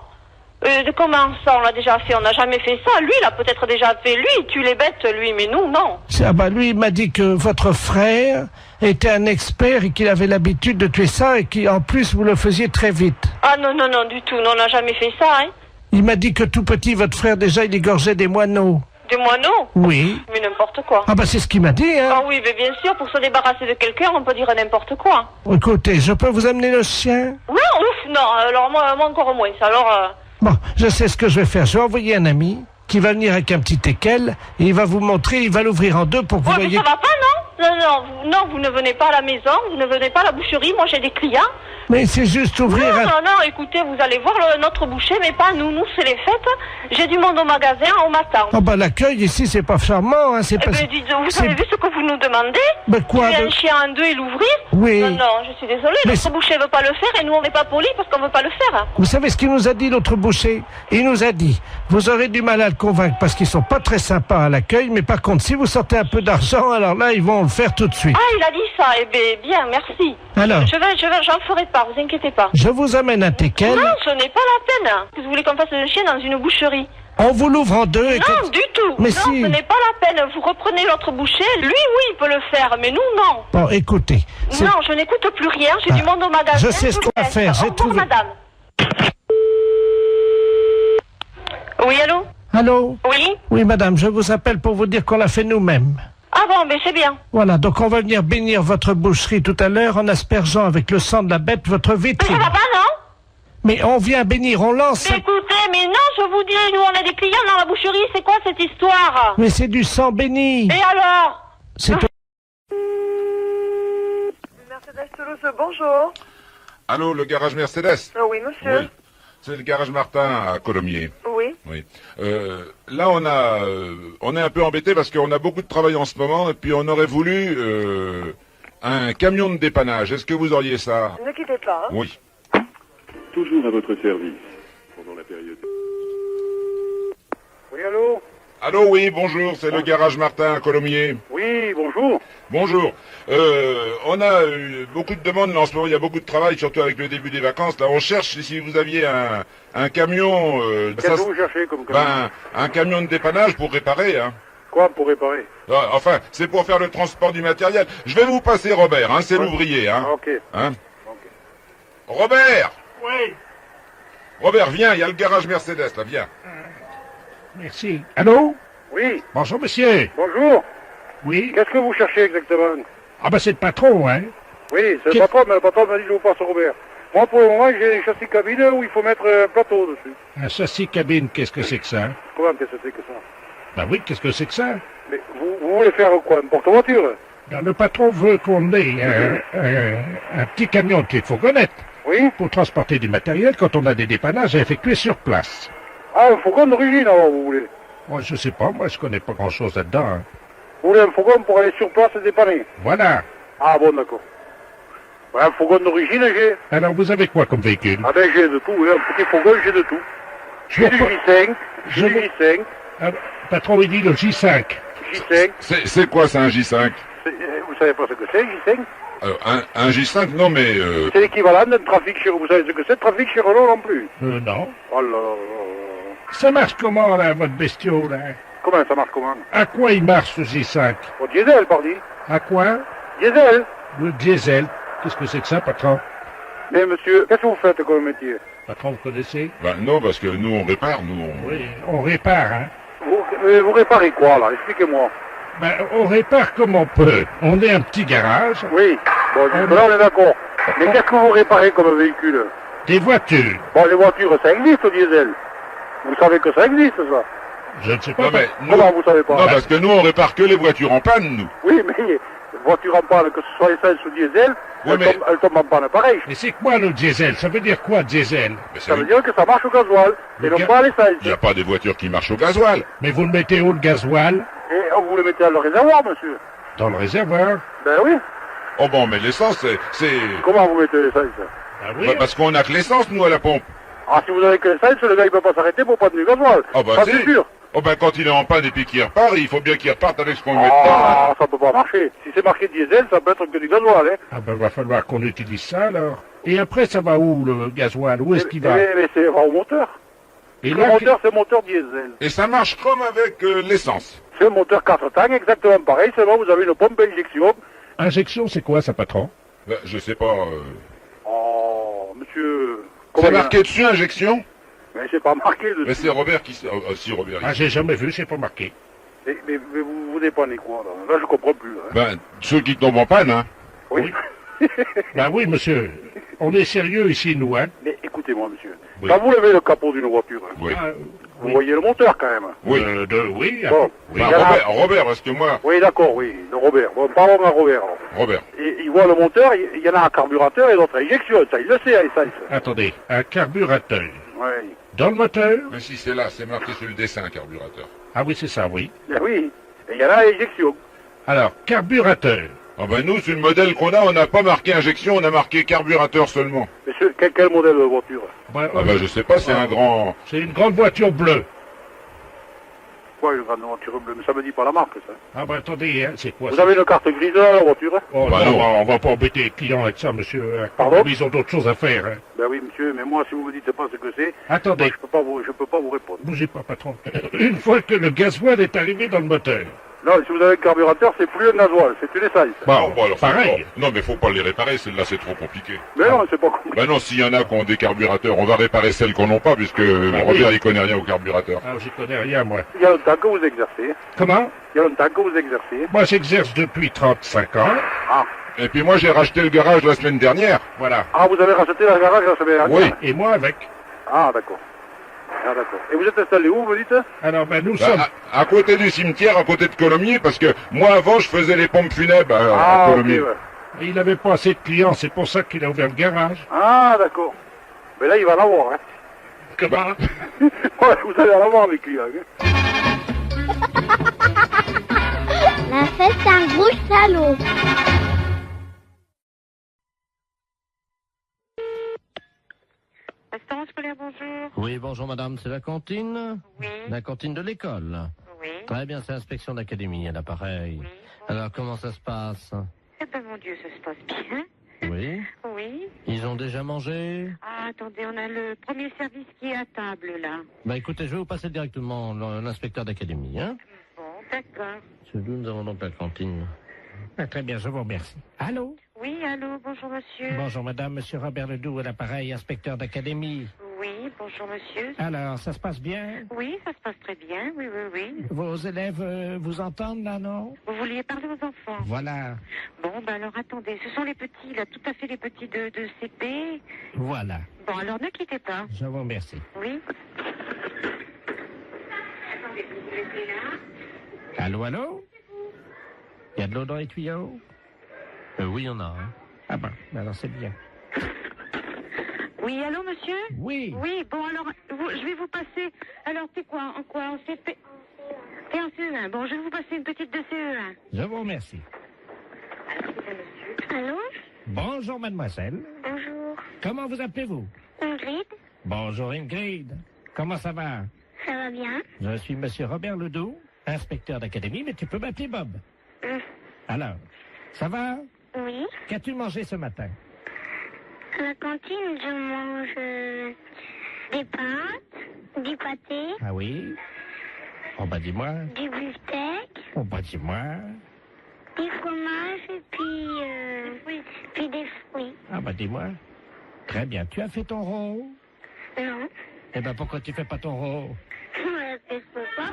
Comment ça, on l'a déjà fait? On n'a jamais fait ça. Lui, il a peut-être déjà fait. Lui, il tue les bêtes, lui, mais nous, non. Ah bah lui, il m'a dit que votre frère était un expert et qu'il avait l'habitude de tuer ça et qu'en plus, vous le faisiez très vite. Ah non, du tout. Non, on n'a jamais fait ça, hein. Il m'a dit que tout petit, votre frère, déjà, il égorgeait des moineaux. Des moineaux? Oui. Mais n'importe quoi. Ah bah c'est ce qu'il m'a dit, hein. Ah oui, mais bien sûr, pour se débarrasser de quelqu'un, on peut dire n'importe quoi. Écoutez, je peux vous amener le chien? Non, ouf, non, alors moi encore moins. Alors... Bon, je sais ce que je vais faire. Je vais envoyer un ami qui va venir avec un petit équel et il va vous montrer, il va l'ouvrir en 2 pour que vous Ouais, mais voyez... ça va pas, non? Non, vous ne venez pas à la maison, vous ne venez pas à la boucherie, moi j'ai des clients. Mais c'est juste ouvrir Non, écoutez, vous allez voir notre boucher, mais pas nous. Nous, c'est les fêtes. J'ai du monde au magasin, on m'attend. Oh, bah, l'accueil ici, c'est pas charmant, hein, c'est pas... vous avez vu ce que vous nous demandez? Ben quoi? Tuer un chien en deux et l'ouvrir? Oui. Non, je suis désolée, notre boucher veut pas le faire et nous, on n'est pas polis parce qu'on veut pas le faire. Vous savez ce qu'il nous a dit, l'autre boucher? Il nous a dit, vous aurez du mal à le convaincre parce qu'ils sont pas très sympas à l'accueil, mais par contre, si vous sortez un peu d'argent, alors là, ils vont le faire tout de suite. Ah, il a dit ça, eh bien, merci. Alors? J'en ferai pas, vous inquiétez pas. Je vous amène un teckel. Non, ce n'est pas la peine. Vous voulez qu'on fasse un chien dans une boucherie? On vous l'ouvre en deux et... Non, du tout. Mais non, si. Ce n'est pas la peine. Vous reprenez l'autre boucher. Lui, oui, il peut le faire, mais nous, non. Bon, écoutez... Non, je n'écoute plus rien. J'ai du monde au magasin. Je sais ce qu'on va faire. J'ai trouvé... madame. Oui, allô? Allô? Oui? Oui, madame, je vous appelle pour vous dire qu'on l'a fait nous-mêmes. Ah bon, mais c'est bien. Voilà, donc on va venir bénir votre boucherie tout à l'heure en aspergeant avec le sang de la bête votre vitrine. Mais ça va pas, non? Mais on vient bénir, on lance... Mais écoutez, mais non, je vous dis, nous on a des clients dans la boucherie, c'est quoi cette histoire? Mais c'est du sang béni. Et alors? C'est... Mercedes Toulouse, bonjour. Allô, le garage Mercedes? Oui, monsieur. Oui. C'est le garage Martin à Colomiers. Oui. Oui. Là, on est un peu embêté parce qu'on a beaucoup de travail en ce moment et puis on aurait voulu un camion de dépannage. Est-ce que vous auriez ça? Ne quittez pas. Hein. Oui. Toujours à votre service pendant la période. Oui, allô? Allô, oui, bonjour, c'est le garage Martin à Colomiers. Oui, bonjour. Bonjour. On a eu beaucoup de demandes là, en ce moment, il y a beaucoup de travail, surtout avec le début des vacances. Là, on cherche si vous aviez un camion... Qu'est-ce que vous cherchez comme camion? Un camion de dépannage pour réparer, hein. Quoi pour réparer? Enfin, c'est pour faire le transport du matériel. Je vais vous passer Robert, hein, c'est l'ouvrier, hein. Ok. Hein? Robert! Oui. Robert, viens, il y a le garage Mercedes, là, viens. Merci. Allô? Oui. Bonjour, monsieur. Bonjour. Oui. Qu'est-ce que vous cherchez exactement? Ah ben c'est le patron, hein. Oui, c'est le patron, mais le patron m'a dit que je vous passe Robert. Moi, pour le moment, j'ai des châssis cabine où il faut mettre un plateau dessus. Un châssis cabine, qu'est-ce que c'est que ça? Comment qu'est-ce que c'est que ça? Ben oui, qu'est-ce que c'est que ça? Mais vous voulez faire quoi? Un porte-voiture? Ben, le patron veut qu'on ait un petit camion de fourgonnette. Oui. Pour transporter du matériel quand on a des dépannages à effectuer sur place. Ah, un fourgon d'origine, alors, vous voulez? Moi, je sais pas, moi, je connais pas grand-chose là-dedans. Hein. Vous voulez un fourgon pour aller sur place et dépanner? Voilà. Ah bon, d'accord. Ouais, un fourgon d'origine, j'ai. Alors, vous avez quoi comme véhicule? Ah ben, j'ai de tout, oui, un petit fourgon, j'ai de tout. J'ai du J5, j'ai du J5. Ah, le patron, il dit le J5. J5. C'est quoi, ça, un J5? Vous savez pas ce que c'est, J5? Un J5, non, mais... C'est l'équivalent d'un trafic chez... Vous savez ce que c'est, trafic chez Renault non plus? Non. Oh là là. Ça marche comment, là, votre bestiau, là? Comment ça marche comment? À quoi il marche, ce J5? Au diesel, pardi. À quoi? Diesel. Le diesel. Qu'est-ce que c'est que ça, patron? Mais monsieur, qu'est-ce que vous faites comme métier? Patron, vous connaissez? Ben non, parce que nous, on répare, Oui, on répare, hein. Vous réparez quoi, là? Expliquez-moi. Ben, on répare comme on peut. On est un petit garage. Oui. Bon, là, on est d'accord. Mais qu'est-ce que vous réparez comme véhicule? Des voitures. Bon, les voitures, ça existe, au diesel. Vous savez que ça existe, ça? Je ne sais pas. Non, mais comment vous savez pas? Non, parce que nous, on répare que les voitures en panne, nous. Oui, mais voiture en panne, que ce soit essence ou diesel, elle tombe en panne pareil. Mais c'est quoi le diesel? Ça veut dire quoi, diesel? Ça veut dire que ça marche au gasoil, et non pas à l'essence. Il n'y a pas des voitures qui marchent au gasoil. Mais vous le mettez où, le gasoil? Et vous le mettez dans le réservoir, monsieur. Dans le réservoir? Ben oui. Oh bon, mais l'essence, c'est... Comment vous mettez l'essence? Ben oui. Bah, parce qu'on a que l'essence, nous, à la pompe. Ah, si vous avez que l'essence, le gars, il peut pas s'arrêter pour prendre du gasoil. Ah bah c'est sûr. Oh ben quand il est en panne et puis qu'il repart, il faut bien qu'il reparte avec ce qu'on met dedans. Ah, ça peut pas marcher. Si c'est marqué diesel, ça peut être que du gasoil, hein. Ah ben, va falloir qu'on utilise ça, alors. Et après, ça va où, le gasoil? Où est-ce qu'il va? Mais c'est au moteur. Et le là, moteur, c'est moteur diesel. Et ça marche comme avec l'essence. C'est un moteur 4 tanks, exactement pareil, seulement vous avez une pompe d'injection. Injection, c'est quoi, ça, patron? Ben, je sais pas... Oh, monsieur... C'est marqué dessus, injection? Mais c'est pas marqué dessus. Mais c'est Robert qui... si, Robert... Ah, j'ai jamais vu, c'est pas marqué. Mais vous dépendez quoi, là? Là, je comprends plus, hein. Ben, ceux qui tombent en panne, hein. Oui. Ben oui, monsieur. On est sérieux ici, nous, hein. Mais écoutez-moi, monsieur. Oui. Quand vous levez le capot d'une voiture, hein, oui. Vous voyez le moteur quand même. Oui. Oui. Bon. Oui, Robert, parce que moi... Oui, d'accord, oui, de Robert. Bon, parlons à Robert. Alors. Robert. Il voit le moteur, il y en a un carburateur et l'autre à injection, ça, il le sait à essence. Attendez, un carburateur. Oui. Dans le moteur? Mais si c'est là, c'est marqué sur le dessin, carburateur. Ah oui, c'est ça, oui. Ben oui, et il y en a à injection. Alors, carburateur. Ah ben nous, sur le modèle qu'on a, on n'a pas marqué injection, on a marqué carburateur seulement. Mais quel modèle de voiture? Ouais, Ah ben je sais pas, c'est un grand... C'est une grande voiture bleue. Quoi, une grande voiture bleue? Mais ça me dit pas la marque, ça. Ah ben attendez, hein, c'est quoi Vous ça? avez une carte grise dans la voiture? Oh bah non. on va pas embêter les clients avec ça, monsieur. Pardon? Ils ont d'autres choses à faire. Hein. Ben oui, monsieur, mais moi, si vous me dites pas ce que c'est... Attendez. Moi, je peux pas vous répondre. Bougez pas, patron. Une fois que le gasoil est arrivé dans le moteur. Non, si vous avez un carburateur, c'est plus un gasoil, c'est une essence. Bon, alors, pareil. Non, mais faut pas les réparer, celle-là, c'est trop compliqué. Mais non, c'est pas compliqué. Ben non, s'il y en a qui ont des carburateurs, on va réparer celles qu'on n'a pas, puisque Robert, il connaît rien au carburateur. Ah, j'y connais rien, moi. Il y a longtemps que vous exercez. Comment? Il y a longtemps que vous exercez. Moi, j'exerce depuis 35 ans. Ah. Et puis moi, j'ai racheté le garage la semaine dernière. Voilà. Ah, vous avez racheté la garage la semaine dernière? Oui. Et moi avec. Ah, d'accord. Ah, d'accord. Et vous êtes installé où, vous dites? Alors, ben, nous sommes... À côté du cimetière, à côté de Colomiers, parce que moi, avant, je faisais les pompes funèbres à Colomiers. Ok, ouais. Il n'avait pas assez de clients, c'est pour ça qu'il a ouvert le garage. Ah, d'accord. Mais là, il va en avoir, hein. Comment? Ouais, vous allez en avoir, les clients, hein. La fête, c'est un gros salaud. Restaurant scolaire, bonjour. Oui, bonjour madame, c'est la cantine? Oui. La cantine de l'école? Oui. Très bien, c'est l'inspection d'académie, à l'appareil. Oui. Alors, comment ça se passe? Eh ben, mon Dieu, ça se passe bien. Oui. Oui. Ils ont déjà mangé? Ah, attendez, on a le premier service qui est à table, là. Bah écoutez, je vais vous passer directement l'inspecteur d'académie, hein? Bon, d'accord. C'est d'où nous avons donc la cantine. Ah, très bien, je vous remercie. Allô? Oui, allô, bonjour, monsieur. Bonjour madame, monsieur Robert Ledoux à l'appareil, inspecteur d'académie. Oui, bonjour, monsieur. Alors, ça se passe bien? Oui, ça se passe très bien, oui, oui, oui. Vos élèves vous entendent là, non? Vous vouliez parler aux enfants? Voilà. Bon, ben alors attendez, ce sont les petits, là, tout à fait les petits de CP. Voilà. Bon, alors ne quittez pas. Je vous remercie. Oui. Attendez, vous restez là. Allô, allô? Il y a de l'eau dans les tuyaux? Oui, il y en a, hein. Ah ben, alors c'est bien. Oui, allô, monsieur? Oui. Oui, bon, alors, je vais vous passer... Alors, t'es quoi? En quoi? En CP? T'es en CE1. Bon, je vais vous passer une petite de CE1. Je vous remercie. Alors, c'est un monsieur. Allô? Bonjour, mademoiselle. Bonjour. Comment vous appelez-vous? Ingrid? Bonjour, Ingrid. Comment ça va? Ça va bien? Je suis monsieur Robert Ledoux, inspecteur d'académie, mais tu peux m'appeler Bob. Alors, ça va? Oui. Qu'as-tu mangé ce matin? À la cantine, je mange des pâtes, du pâté, Ah oui? Oh bah dis-moi. du beefsteak, Oh bah dis-moi. du fromage et puis des fruits. Ah bah dis-moi. Très bien. Tu as fait ton rot? Non. Eh ben pourquoi tu fais pas ton rot? Je peux pas.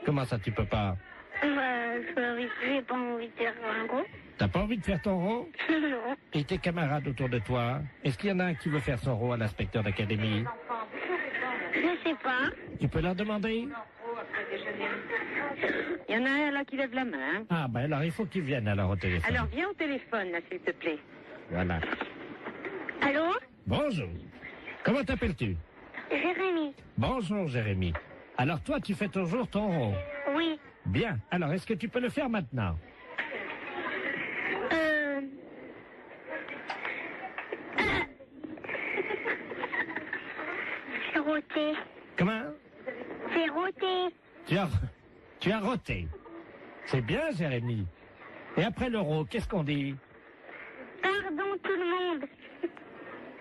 Comment ça tu peux pas? J'ai pas envie de faire un gros. T'as pas envie de faire ton rot? Non. Et tes camarades autour de toi? Est-ce qu'il y en a un qui veut faire son rot à l'inspecteur d'académie? Je sais pas. Tu peux leur demander? Il y en a un là qui lève la main. Hein. Ah ben alors il faut qu'ils viennent alors au téléphone. Alors, viens au téléphone, là, s'il te plaît. Voilà. Allô? Bonjour. Comment t'appelles-tu? Jérémy. Bonjour Jérémy. Alors toi tu fais toujours ton rot? Oui. Bien. Alors est-ce que tu peux le faire maintenant? C'est roté. Comment? C'est roté. Tu as roté. C'est bien Jérémy. Et après le rot, qu'est-ce qu'on dit? Pardon tout le monde.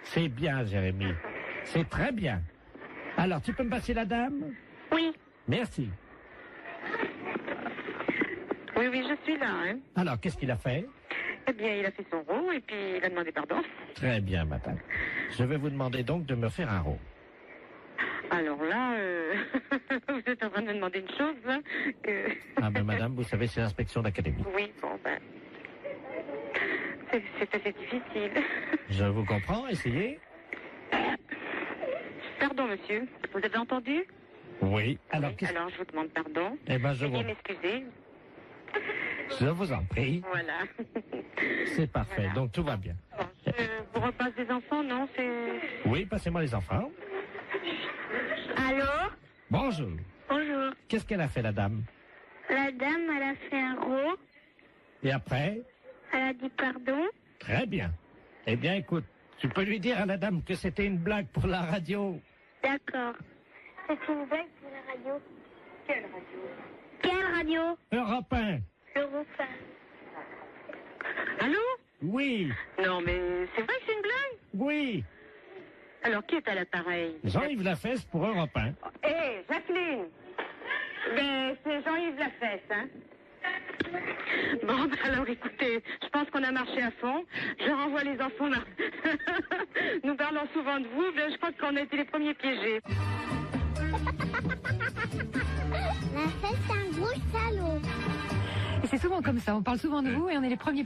C'est bien Jérémy. C'est très bien. Alors tu peux me passer la dame? Oui. Merci. Oui, oui, je suis là. Hein. Alors qu'est-ce qu'il a fait? Eh bien, il a fait son rot et puis il a demandé pardon. Très bien madame. Je vais vous demander donc de me faire un rot. Alors là, vous êtes en train de me demander une chose, là, que... Ah ben madame, vous savez, c'est l'inspection d'académie. Oui, bon, ben... C'est assez difficile. Je vous comprends, essayez. Pardon, monsieur. Vous avez entendu? Oui. Alors, Alors, je vous demande pardon. Eh ben, Veuillez m'excuser. Je vous en prie. Voilà. C'est parfait. Voilà. Donc, tout va bien. Je vous repasse des enfants, non? Oui, passez-moi les enfants. Allô? Bonjour. Bonjour. Qu'est-ce qu'elle a fait, la dame? La dame, elle a fait un rot. Et après? Elle a dit pardon. Très bien. Eh bien, écoute, tu peux lui dire à la dame que c'était une blague pour la radio. D'accord. C'est une blague pour la radio. Quelle radio? Quelle radio? Europe 1. Europe 1. Allô? Oui. Non, mais c'est vrai que c'est une blague? Oui. Alors, qui est à l'appareil? Jean-Yves Lafesse pour Europe 1. Hé, Jacqueline! Mais c'est Jean-Yves Lafesse, hein? Bon, ben alors écoutez, je pense qu'on a marché à fond. Je renvoie les enfants là. Nous parlons souvent de vous, mais je pense qu'on a été les premiers piégés. Et c'est souvent comme ça, on parle souvent de vous et on est les premiers